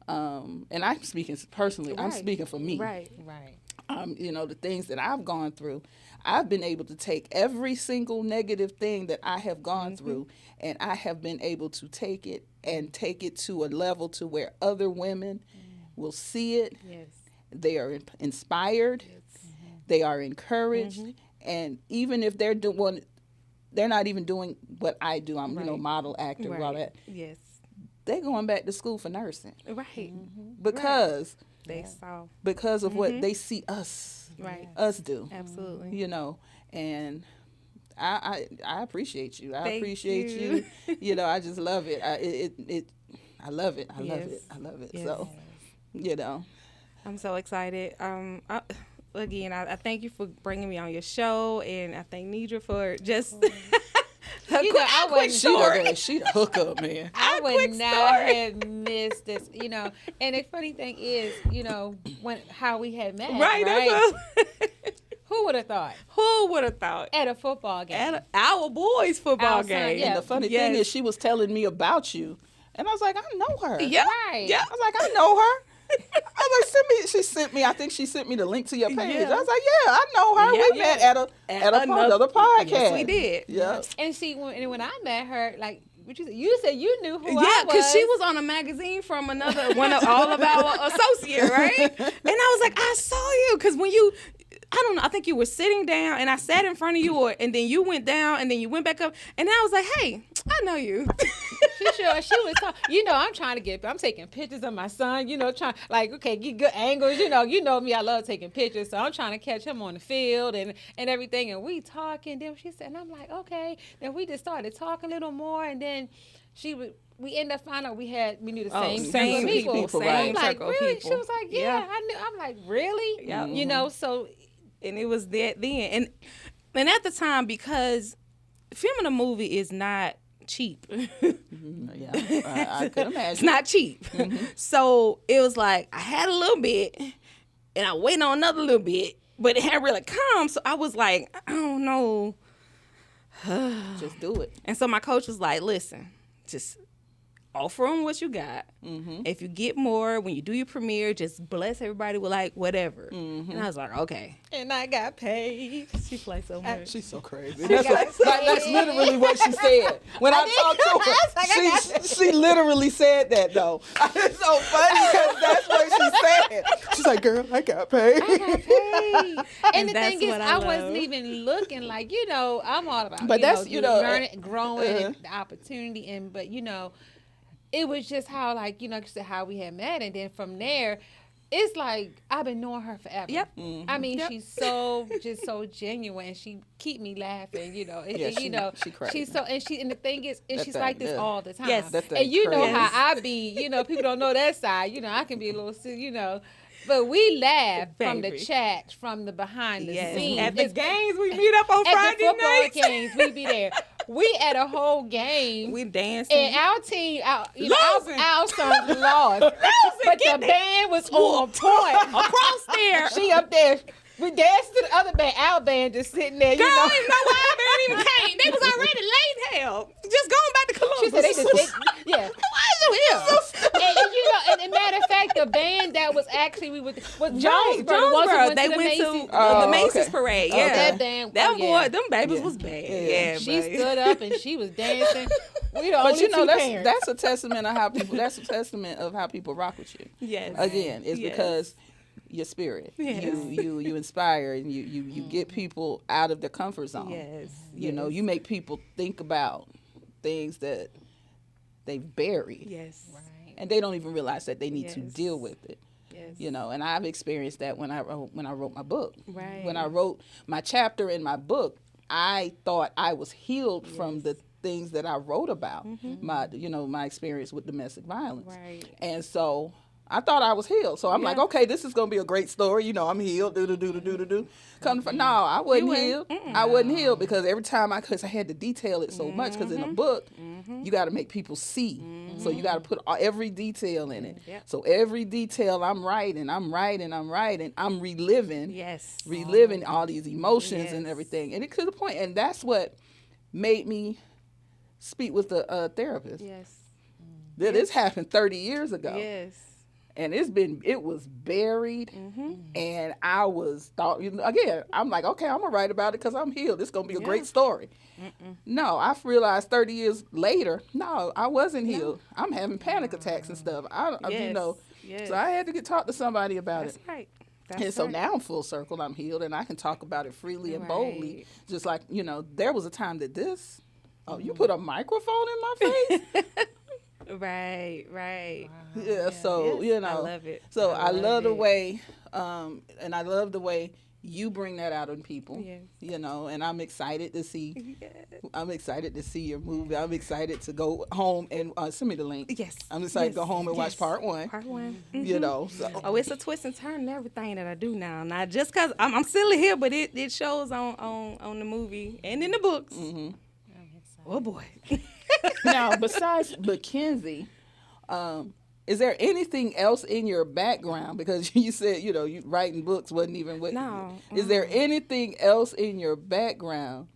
And I'm speaking personally. I'm Right. speaking for me. Right. Right. The things that I've gone through, I've been able to take every single negative thing that I have gone through, and I have been able to take it to a level to where other women will see it. Yes. They are inspired, they are encouraged, and even if they're not even doing what I do. I'm Right. model actor, all that. Yes. They're going back to school for nursing Right. because They saw. of what they see us Right. do. Absolutely. And I appreciate you. I Thank appreciate you. you. I just love it. I love it. I love Yes. it. I love it. Yes. So, you know, I'm so excited. Again, I thank you for bringing me on your show, and I thank Nidra for just You know, I quick wouldn't- she the hookup, man. I A quick would not story. have missed this, you know. And the funny thing is, you know, how we had met, Right. right? That's Who would have thought who would have thought? at a football game? At our boys' football Our son, game. yeah. And the funny thing is, she was telling me about you, and I was like, I know her. Yeah. Right. Yeah. I was like, I know her. I was like, send me. She sent me. I think she sent me the link to your page. Yeah. I was like, yeah, I know her. Yeah, we yeah. met at another podcast. Yes, we did. Yeah. And see, when I met her, like what you said, you knew who I Yeah, was. because she was on a magazine from another one of all of our associates, right? And I was like, I saw you because when you, I don't know, I think you were sitting down and I sat in front of you, and then you went down and then you went back up, and I was like, hey, I know you. She was talking. You know, I'm taking pictures of my son. You know, trying like get good angles. You know me. I love taking pictures, so I'm trying to catch him on the field and everything. And we talking. Then she said, and I'm like, okay. Then we just started talking a little more, and then we ended up finding out we knew the same same people. people, And right. I'm like, circle of really? people. She was like, yeah, Yeah. I knew. I'm like, really? Yeah. You know, so And it was that then. And at the time, because filming a movie is not cheap. Yeah, I could imagine. It's not cheap. So it was like I had a little bit and I waited on another little bit, but it hadn't really come. So I was like, I don't know. Just do it. And so my coach was like, listen, just offer them what you got. If you get more, when you do your premiere, just bless everybody with like whatever. And I was like, okay. and I got paid. She plays so much. She's so crazy. That's literally what she said. When I talked to her, she literally said that, though. It's so funny because that's what she said. She's like, girl, I got paid. And the that's thing is, what I I wasn't love. even looking like, you know, I'm all about, But that's, you know, learning, growing, and the opportunity. And, but, you know, it was just how, like, you know, just how we had met. And then from there, it's like, I've been knowing her forever. Yep. I mean, she's so, just so genuine. She keep me laughing, you know. Yeah, you know, she crazy. she's so, and the thing is That she's thing, like this yeah. all the time. Yes. That thing And you know crazy. how I be, you know, people don't know that side. You know, I can be a little, you know. But we laugh from the Baby. chat, from the behind the scenes. At the It's- games we meet up on at Friday the football nights. games, we be there. We at a whole game, We dancing. and our team, Losing. our son lost, but the band was on point. across there. She up there. We danced to the other band. Our band just sitting there. Girl, You know, I didn't know why man even came. They was already late hell. Just going back to Columbus. she said yeah. Why is you here? And you know, and matter of fact, the band that was actually was Jonesboro. The ones who Jonesboro. They the went Macy's. to Oh, the Macy's okay. parade. Oh, Yeah, okay. That band. That oh, boy, yeah. them babies Yeah. was bad. Yeah. Yeah, She buddy. stood up and she was dancing. We the But only you know, two parents. that's a testament of how people. That's a testament of how people rock with you. Yes. Again, it's Yes. because your spirit. Yes. You inspire and you get people out of their comfort zone. Yes. You know, you make people think about things that they've buried. Yes. right. And they don't even realize that they need to Yes. deal with it. Yes. You know, and I've experienced that when I wrote my book. Right. When I wrote my chapter in my book, I thought I was healed from the things that I wrote about. My experience with domestic violence. Right. And so I thought I was healed. So I'm like, okay, this is gonna be a great story. You know, I'm healed. Come from no, I wasn't healed. I wasn't healed because every time because I had to detail it so much because in a book you got to make people see. So you got to put every detail in it. Yep. So every detail I'm writing, I'm reliving. Yes. Reliving all these emotions and Yes. everything, and it to the point, and that's what made me speak with a therapist. Yes. This happened 30 years ago. Yes. And it was buried, and I was again. I'm like, okay, I'm gonna write about it because I'm healed. It's gonna be a great story. No, I realized 30 years later, no, I wasn't healed. I'm having panic attacks and stuff. Yes. So I had to talk to somebody about That's it. right. That's And so right. now I'm full circle. I'm healed, and I can talk about it freely and boldly. Right. Just like there was a time that you put a microphone in my face. Right. Right. Yeah, so Yes, I I love it. So I I love love the it. way, and I love the way you bring that out in people. Yes. You know, and I'm excited to see. Yes. I'm excited to see your movie. I'm excited to go home and send me the link. Yes. I'm excited to go home and watch Yes. part one. Part one. You know, so Oh, it's a twist and turn in everything that I do now. Not just because I'm silly here, but it shows on the movie and in the books. Oh, boy. now besides Mackenzie, is there anything else in your background? Because you said, you know, you writing books wasn't even what. No. Is there anything else in your background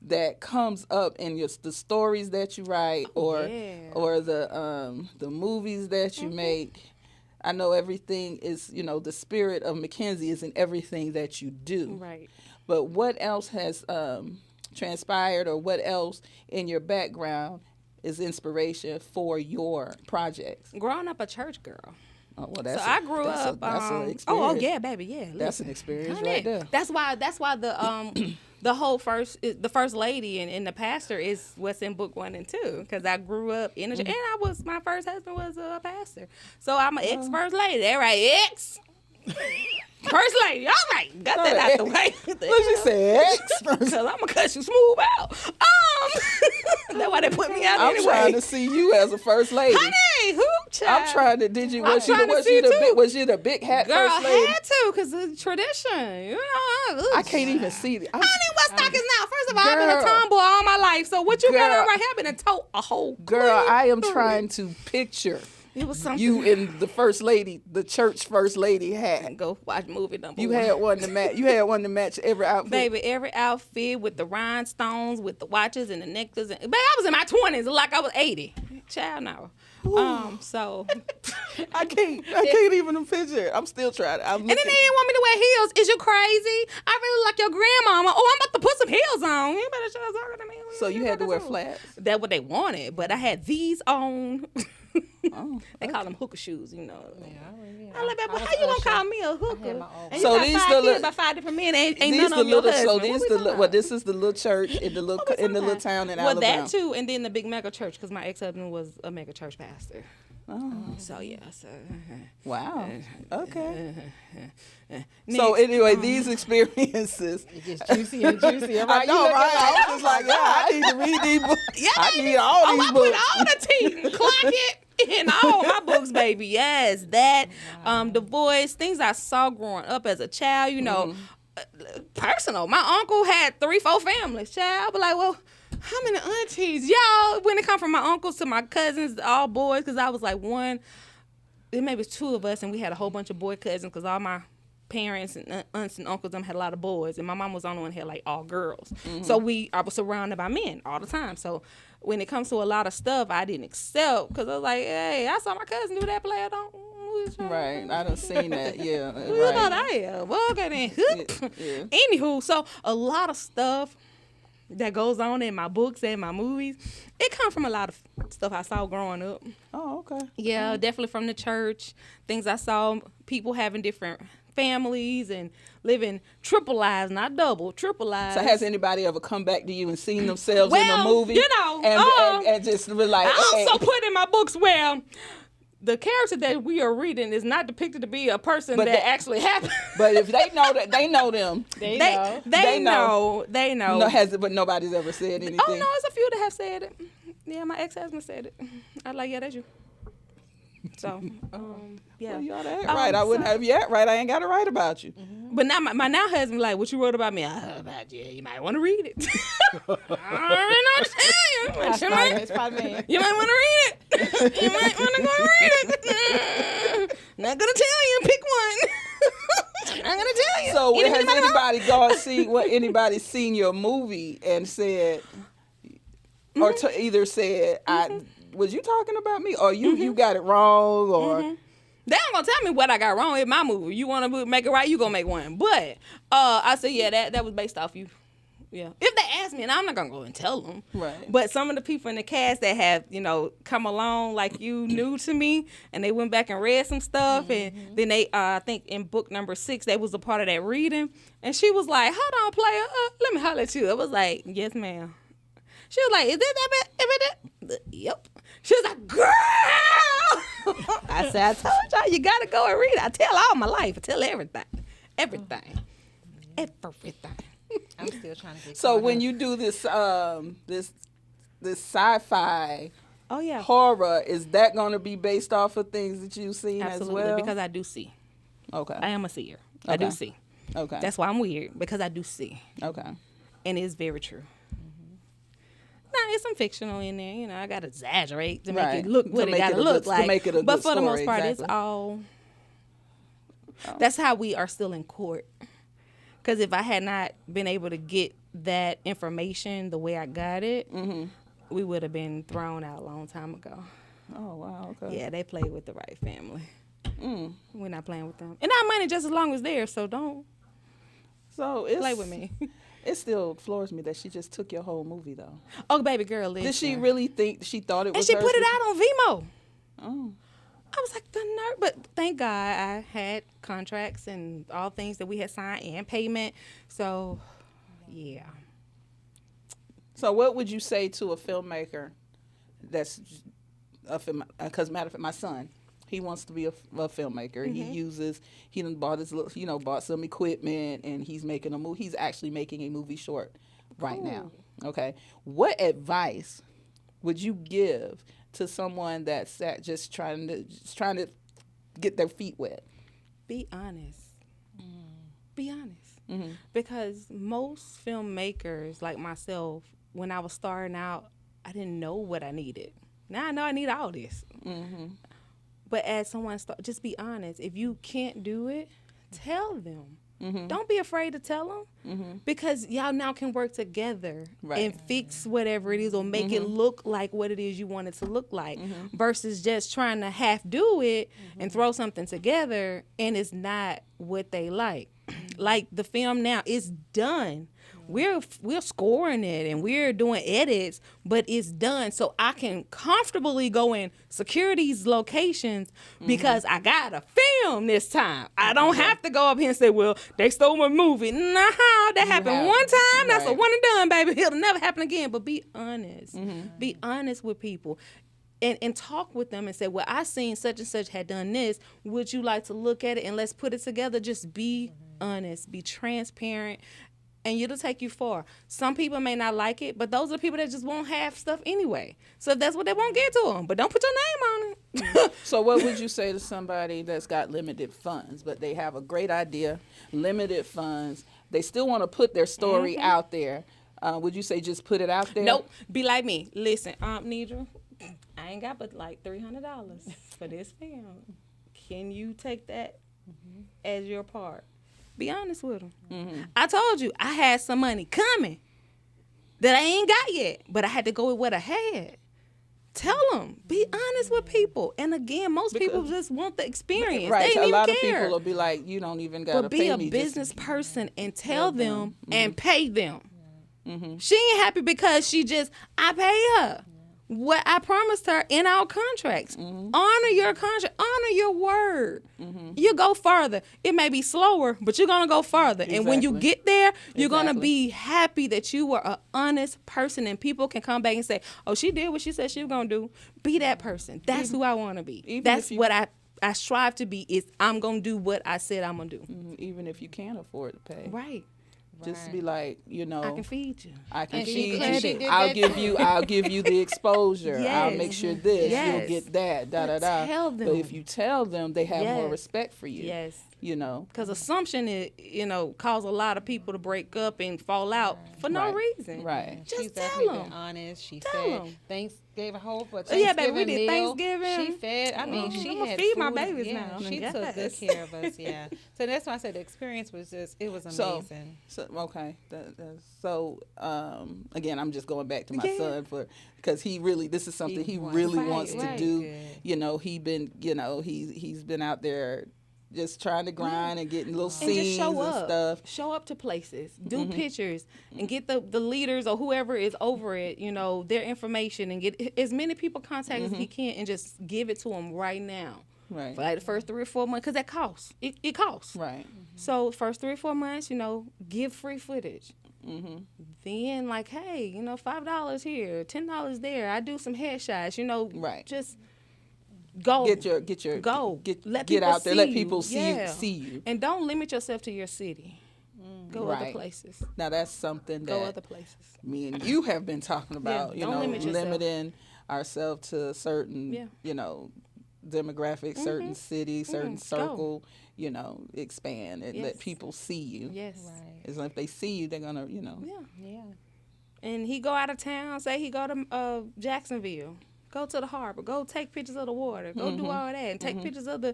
that comes up in the stories that you write, or the movies that you make? I know everything is, you know, the spirit of Mackenzie is in everything that you do. Right. But what else has transpired, or what else in your background is inspiration for your projects? Growing up a church girl. Oh, well, that's So I grew up. That's an oh experience. yeah, baby, yeah. That's an listen. experience Honey, right there. That's why the whole the first lady and the pastor is what's in book 1 and 2, because I grew up in a church, and my first husband was a pastor, so I'm an ex first lady. All right, ex. First lady, all right, got that out the way. What you say? Because I'm gonna cut you smooth out. That's why they put me out I'm anyway. trying to see you as a first lady. Honey, hoop child. I'm trying to. Did you? Was you trying to see too. Was you the big hat Girl, first lady? had to, because it's tradition. You know, I can't even see it. Honey, what stockings now? First of all, I've been a Girl. tomboy all my life. So what you got Girl. on right here? I've been a tote a whole Girl, clean I am through trying it. to picture It was something. you in the first lady, the church first lady hat. Go watch movie number You one. had one to match. You had one to match every outfit. Baby, every outfit with the rhinestones, with the watches and the necklaces. And, baby, I was in my 20s, like I was 80. Child, no. So. I can't even picture it. I'm still trying. And then they didn't want me to wear heels. Is you crazy? I really like your grandmama. Oh, I'm about to put some heels on. You better shut up talking to me. So you had to wear flats. That's what they wanted, but I had these on. Oh, They call them hooker shoes, you know. Yeah, I like that, but how you gonna call me a hooker? my own. And So you got these five the kids li- by 5 different men. Ain't these none the of your little. husband. So What these we the talking well. about? This is the little church in the little town in Well, Alabama. that too, and then the big mega church, because my ex-husband was a mega church pastor. Oh, So yeah, so wow. Okay. So Next, anyway, these experiences. It gets juicier and juicier. I Right? know, You right? looking I was just like, yeah, I need to read these books. Yeah, I baby. need all Oh, these I books. put all the teeth, clock it in all my books, baby. Yes, that, the voice, things I saw growing up as a child. You know, personal. My uncle had 3-4 families. Child, but like, well, how many aunties? Y'all, when it come from my uncles to my cousins, all boys, because I was like one. There maybe was 2 of us, and we had a whole bunch of boy cousins, because all my parents and aunts and uncles them had a lot of boys, and my mom was the only one who had like all girls. So I was surrounded by men all the time. So when it comes to a lot of stuff, I didn't accept, because I was like, hey, I saw my cousin do that play. I don't. Right, I done seen that. Yeah, Who you thought right. I am? Well, okay then. Yeah. Anywho, so a lot of stuff that goes on in my books and my movies, it comes from a lot of stuff I saw growing up. Oh, okay. Yeah, definitely from the church. Things I saw, people having different families and living triple lives, not double, triple lives. So has anybody ever come back to you and seen themselves in a Well, movie? you know, and just be like, I also hey. put in my books where the character that we are reading is not depicted to be a person But that they- actually happened. But if they know that, they know them. They They know. they know. know. They know. No, but nobody's ever said anything. Oh no, it's a few that have said it. Yeah, my ex-husband said it. I like, yeah, that's you. So, yeah. Well, you ought to act right. I wouldn't so- have you act right. I ain't got to write about you. But now my now husband like, what you wrote about me? I heard about you. You might want to read it. I already know you might, It's probably me. you might want to read it. You might want to go read it. Not gonna tell you. Pick one. Not gonna tell you. So Itty has bitty bitty anybody gone see what anybody seen your movie and said, or either said, was you talking about me, or you got it wrong, or They ain't gonna tell me what I got wrong in my movie. You want to make it right, you gonna make one. But I said, yeah, that was based off you. Yeah. If they ask me, and I'm not gonna go and tell them. Right. But some of the people in the cast that have, come along like you new to me, and they went back and read some stuff, and then they, I think in book number 6, they was a part of that reading, and she was like, "Hold on, player, let me holler at you." I was like, "Yes, ma'am." She was like, "Is this that bad?" Yep. She was like, "Girl." I said, "I told y'all you gotta go and read it. I tell all my life. I tell everything, everything." everything. I'm still trying to get So caught when up. you do this this sci-fi Oh yeah, horror, is that going to be based off of things that you've seen absolutely. as well? Because I do see. Okay. I am a seer. I do Okay. see. Okay. That's why I'm weird, because I do see, okay. and it's very true. Now, there's some fictional in there. You know, I gotta exaggerate to make Right. it look To what it make gotta it a look good- to like. make it a But good for the most story, part, it's exactly. all. That's how we are still in court. Because if I had not been able to get that information the way I got it, we would have been thrown out a long time ago. Oh wow. Okay. Yeah, they played with the right family. We're not playing with them. And our money just as long as theirs, so don't So it's play with me. It still floors me that she just took your whole movie though. Oh, baby girl, listen. Did she really think she thought it And was she hers? put it out on Vimeo. Oh. I was like, the nerve. But thank God I had contracts and all things that we had signed and payment. So, yeah. So what would you say to a filmmaker that's a film? Because matter of fact, my son, he wants to be a filmmaker. He done bought his little, bought some equipment, and he's making a movie. He's actually making a movie short right now. Okay, what advice would you give to someone that's just trying to get their feet wet? Be honest. Be honest. Because most filmmakers like myself, when I was starting out, I didn't know what I needed. Now I know I need all this. But as someone just be honest. If you can't do it, tell them. Don't be afraid to tell them, because y'all now can work together and fix whatever it is, or make it look like what it is you want it to look like, versus just trying to half do it and throw something together and it's not what they like. Like the film now, it's done. We're scoring it and we're doing edits, but it's done. So I can comfortably go and secure these locations because I got a film this time. I don't have to go up here and say, well, they stole my movie. Nah, that happened one time. That's a one and done, baby. It'll never happen again. But be honest. Be honest with people. And talk with them and say, well, I seen such and such had done this. Would you like to look at it and let's put it together? Just be honest. Be transparent. And it'll take you far. Some people may not like it, but those are people that just won't have stuff anyway. So if that's what they want, get to them. But don't put your name on it. So what would you say to somebody that's got limited funds, but they have a great idea, limited funds, they still want to put their story out there? Would you say just put it out there? Nope. Be like me. Listen, Nidra, I ain't got but like $300 for this film. Can you take that as your part? Be honest with them. I told you I had some money coming that I ain't got yet, but I had to go with what I had. Tell them. Be honest with people. And again, most people just want the experience. Right. They A ain't lot even of care. people will be like, you don't even got to But pay be a me. business person and tell them and pay them. She ain't happy because I pay her what I promised her in our contracts. Honor your contract. Honor your word. You go further. It may be slower, but you're going to go further. And when you Exactly. get there, you're going to Exactly. be happy that you were an honest person, and people can come back and say, oh, she did what she said she was going to do. Be that person. That's who I want to be. Even That's if you- what I strive to be, is I'm going to do what I said I'm going to do. Even if you can't afford to pay. Right. Just be like, I can feed you. I can And she feed credit. you. She did I'll that give too. you. I'll give you the exposure. I'll Yes. make sure this. Yes. You'll get that. Da da But da. tell But them. if you tell them, they have more Yes. respect for you. Yes. You know. Because assumption is, cause a lot of people to break up and fall out for no Right. reason. Right. Just She's tell definitely them. been honest. She Tell said 'em. thanks, gave a whole for Oh, yeah, baby, we Thanksgiving did meal. Thanksgiving. She fed. I mean, she I'ma had feed my food. babies Yeah, now. she took good Yes. care of us. Yeah. So that's why I said the experience was So, amazing. okay. So again, I'm just going back to my Yeah. son because this is something he wants really Right, wants to right. do. Good. He's been out there just trying to grind and getting little And scenes just show and up. stuff. Show up to places. Do pictures. And get the leaders or whoever is over it, their information, and get as many people contact as he can, and just give it to them right now. Right. For like the first 3 or 4 months, because that costs. It costs. Right. So first 3 or 4 months, give free footage. Then hey, $5 here, $10 there. I do some headshots. Right. Just go. Get your Go. get Let get people out there. see Let you. people Yeah. see you. And don't limit yourself to your city. Go other places. Now that's something Go that other places. me and you have been talking about. don't limit yourself. Limiting ourselves to a certain, demographic, certain city, certain circle. Expand and let people see you. Yes. Right. As if they see you, they're gonna, Yeah. And he go out of town. Say he go to Jacksonville. Go to the harbor. Go take pictures of the water. Go do all that and take pictures of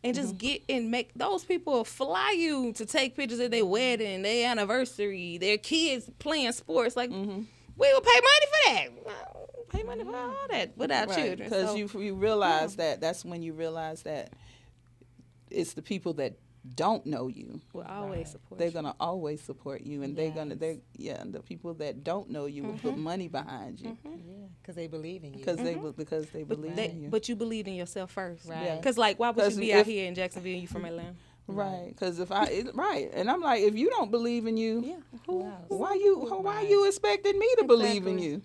and just get and make those people fly you to take pictures of their wedding, their anniversary, their kids playing sports. Like we will pay money for that. Pay money for all that without children. Because So, you realize that's when you realize that it's the people that don't know you. will always support They're you. gonna always support you, and and the people that don't know you will put money behind you Yeah. Because they believe in you. because they believe in you. But you believed in yourself first. Right. Because why would 'Cause you be out if- here in Jacksonville and you from Atlanta? Right, because and I'm like, if you don't believe in you, Yeah. Who else? why you expecting me to believe in you?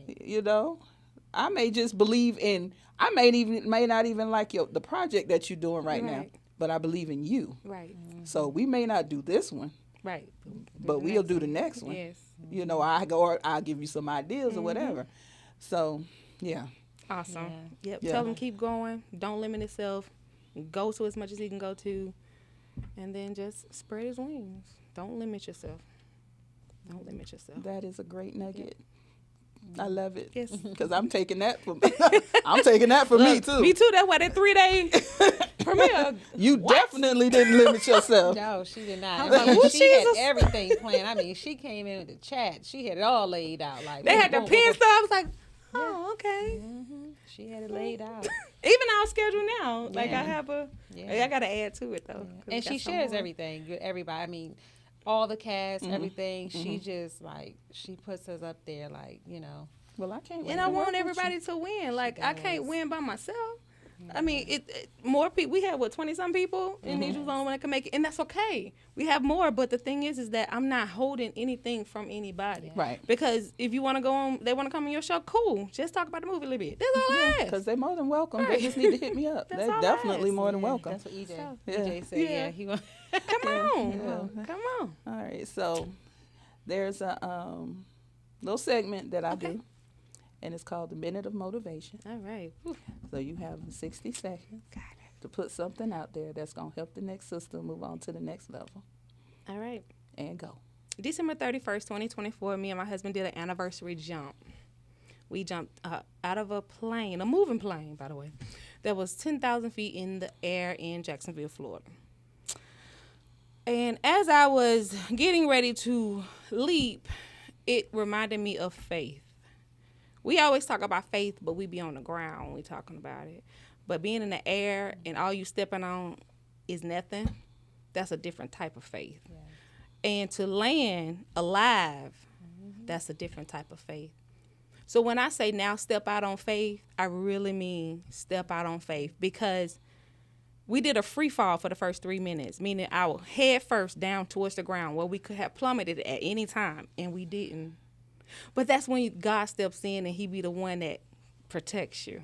Right. I may just believe in. I may not even like the project that you're doing right now, Right. but I believe in you. Right. So we may not do this one, Right. but we'll do the next one. Yes. I'll give you some ideas or whatever. So yeah, Awesome. Yeah. Yep. Yeah. Tell him keep going. Don't limit himself. Go to as much as he can go to, and then just spread his wings. Don't limit yourself. Don't limit yourself. that is a great nugget. I love it. Yes. Because I'm taking that for me too. Me too. That's why that 3-day premiere. You definitely didn't limit yourself. No, she did not. I was like, "Ooh, she Jesus." had everything planned. I mean, she came in with the chat. She had it all laid out. Like They had the boom, pen boom, stuff. I was like, oh, okay. boom. She had it laid out. Even our schedule now, like Yeah. I have I Yeah. got to add to it though. 'cause we And got she some shares more. everything with everybody. I mean, all the cast, everything. She just she puts us up there, Well, I can't. wait And to I work want with you. everybody to win. Like I can't does. win by myself. I mean, it more people. We had 20-some people, and Nisha was the only one that can make it, and that's okay. We have more, but the thing is that I'm not holding anything from anybody. Right. Because if you want to go on, they want to come on your show. Cool. Just talk about the movie a little bit. That's all I ask. Because they're more than welcome. They Right. just need to hit me up. That's They're all I definitely ask. more than welcome. That's what EJ. So- EJ said, Yeah. yeah, he want. Come on. Come on. All right. So there's a little segment that I do, and it's called the Minute of Motivation. All right. So you have 60 seconds to put something out there that's going to help the next sister move on to the next level. All right. And go. December 31st, 2024, me and my husband did an anniversary jump. We jumped out of a plane, a moving plane, by the way, that was 10,000 feet in the air in Jacksonville, Florida. And as I was getting ready to leap, it reminded me of faith. We always talk about faith, but we be on the ground when we talking about it. But being in the air and all you stepping on is nothing, that's a different type of faith. Yes. And to land alive, that's a different type of faith. So when I say now step out on faith, I really mean step out on faith, because we did a free fall for the first 3 minutes, meaning our head first down towards the ground where we could have plummeted at any time, and we didn't. But that's when God steps in and he be the one that protects you.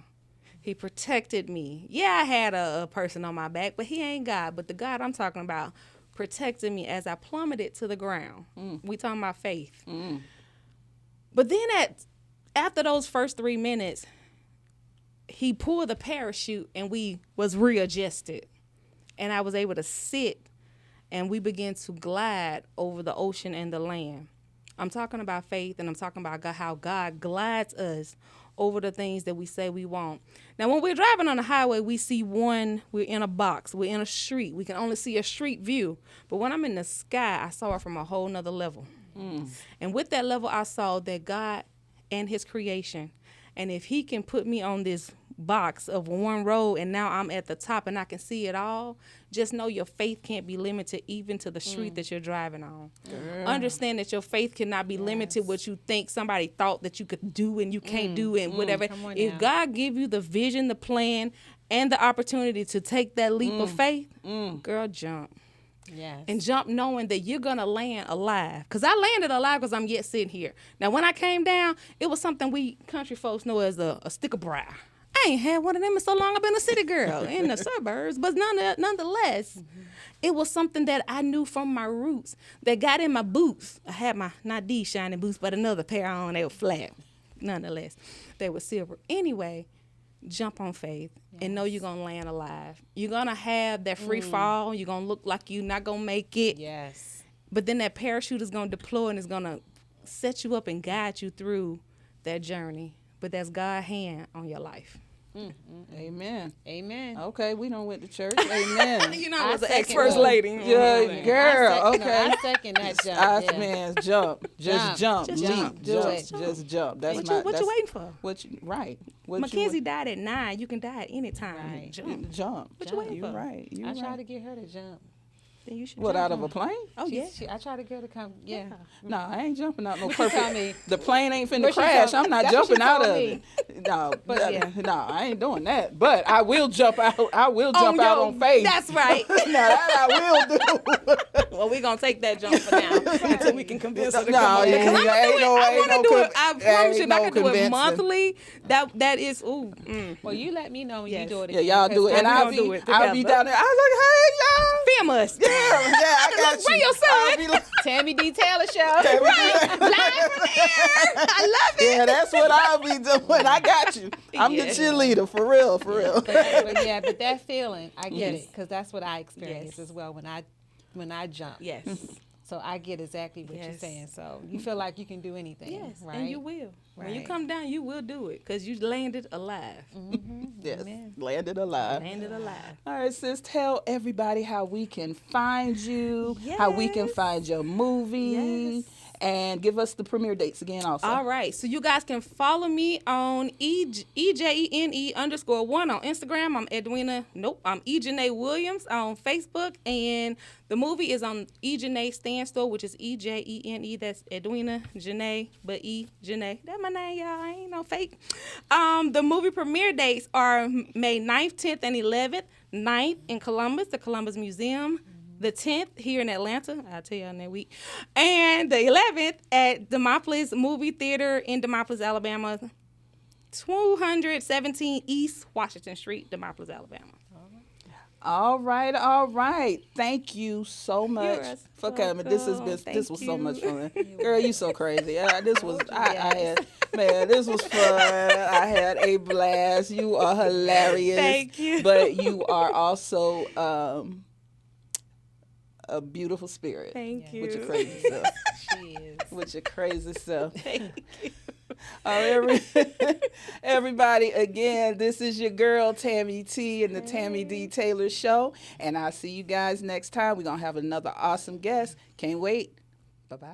He protected me. Yeah, I had a person on my back, but he ain't God. But the God I'm talking about protected me as I plummeted to the ground. We talking about faith. But then after those first 3 minutes, he pulled the parachute and we was readjusted. And I was able to sit and we began to glide over the ocean and the land. I'm talking about faith, and I'm talking about God, how God glides us over the things that we say we want. Now, when we're driving on the highway, we're in a box, we're in a street. We can only see a street view. But when I'm in the sky, I saw it from a whole nother level. And with that level, I saw that God and his creation, and if he can put me on this box of one road and now I'm at the top and I can see it all, just know your faith can't be limited even to the street that you're driving on. Understand that your faith cannot be limited what you think somebody thought that you could do and you can't do and whatever. Come on If now. God give you the vision, the plan, and the opportunity to take that leap of faith, girl, jump. Yes. And jump knowing that you're going to land alive. Because I landed alive because I'm yet sitting here. Now, when I came down, it was something we country folks know as a stick of bra. I I ain't had one of them in so long. I've been a city girl in the suburbs. But nonetheless, it was something that I knew from my roots that got in my boots. I had my, not these shiny boots, but another pair on. They were flat. Nonetheless, they were silver. Anyway, jump on faith and know you're going to land alive. You're going to have that free fall. You're going to look like you're not going to make it. Yes. But then that parachute is going to deploy and it's going to set you up and guide you through that journey. But that's God's hand on your life. Amen. Amen. Okay, we done went to church. Amen. You know, I was an second ex-first that. lady. Yeah, girl. Okay. I second that jump. I man, jump. Just jump. Just Leap. jump. Do Jump. it. Just jump. That's What you waiting for? What you right. What Mackenzie died at 9. You can die at any time. Right. Jump. jump. What you waiting You for? right. You I right. try to get her to jump. Then you should What, jump. out of a plane? Oh, yeah. I try to get her to come. Yeah. No, I ain't jumping out no What you tell perfect. me? The plane ain't finna What she crash. told- I'm not that's what she jumping out told of me. it. No, But yeah. no, I ain't doing that. But I will jump out. I will jump On out your- on faith. That's right. No, that I will do. Well, we're going to take that jump for now until we can convince her to No, come on. yeah, Because I ain't can do no- it. I ain't want no to do it. con- I promise you, ain't if I no can do it convincing. monthly, that is, ooh. Well, you let me know when Yes. you do it Yeah, again. y'all do it, and we I'll gonna do be, it I'll be together. down there. I was like, hey, Film us. y'all. Yeah, I got Look, bring you. your son. I'll be like, Tammy D. Taylor Show. Live from the air. I love it. yeah, that's what I'll be doing. I got you. I'm the Yeah. cheerleader, for real, for real. But that feeling, I get Yes. it, because that's what I experienced Yes. as well when I jump. Yes. So I get exactly what you're Yes. saying. So you feel like you can do anything, Yes, right? and you will. When you Right. come down, you will do it because you landed alive. Yes, Amen. landed alive. Landed alive. All right, sis, tell everybody how we can find you, how we can Yes. find your movie, Yes. and give us the premiere dates again also. All right, so you guys can follow me on EJENE_1 on Instagram. I'm Edwina. Nope, I'm Ejene Williams on Facebook, and the movie is on Ejene Stand Store, which is EJENE. That's Edwina Janae, but Ejene. That's my name, y'all. I ain't no fake. The movie premiere dates are May 9th, 10th, and 11th. 9th in Columbus, the Columbus Museum. The 10th here in Atlanta, I'll tell you in that week. And the 11th at Demopolis Movie Theater in Demopolis, Alabama, 217 East Washington Street, Demopolis, Alabama. All right. Thank you so much You're for coming. This has been welcome. this was so Thank much you. fun. Girl, you so crazy. This was I had man, this was fun. I had a blast. You are hilarious. Thank you. But you are also a beautiful spirit. Thank you. With your crazy self. She is. With your crazy self. Thank you. Everybody, again, this is your girl, Tammy T, and the Tammy D. Taylor Show. And I'll see you guys next time. We're going to have another awesome guest. Can't wait. Bye-bye.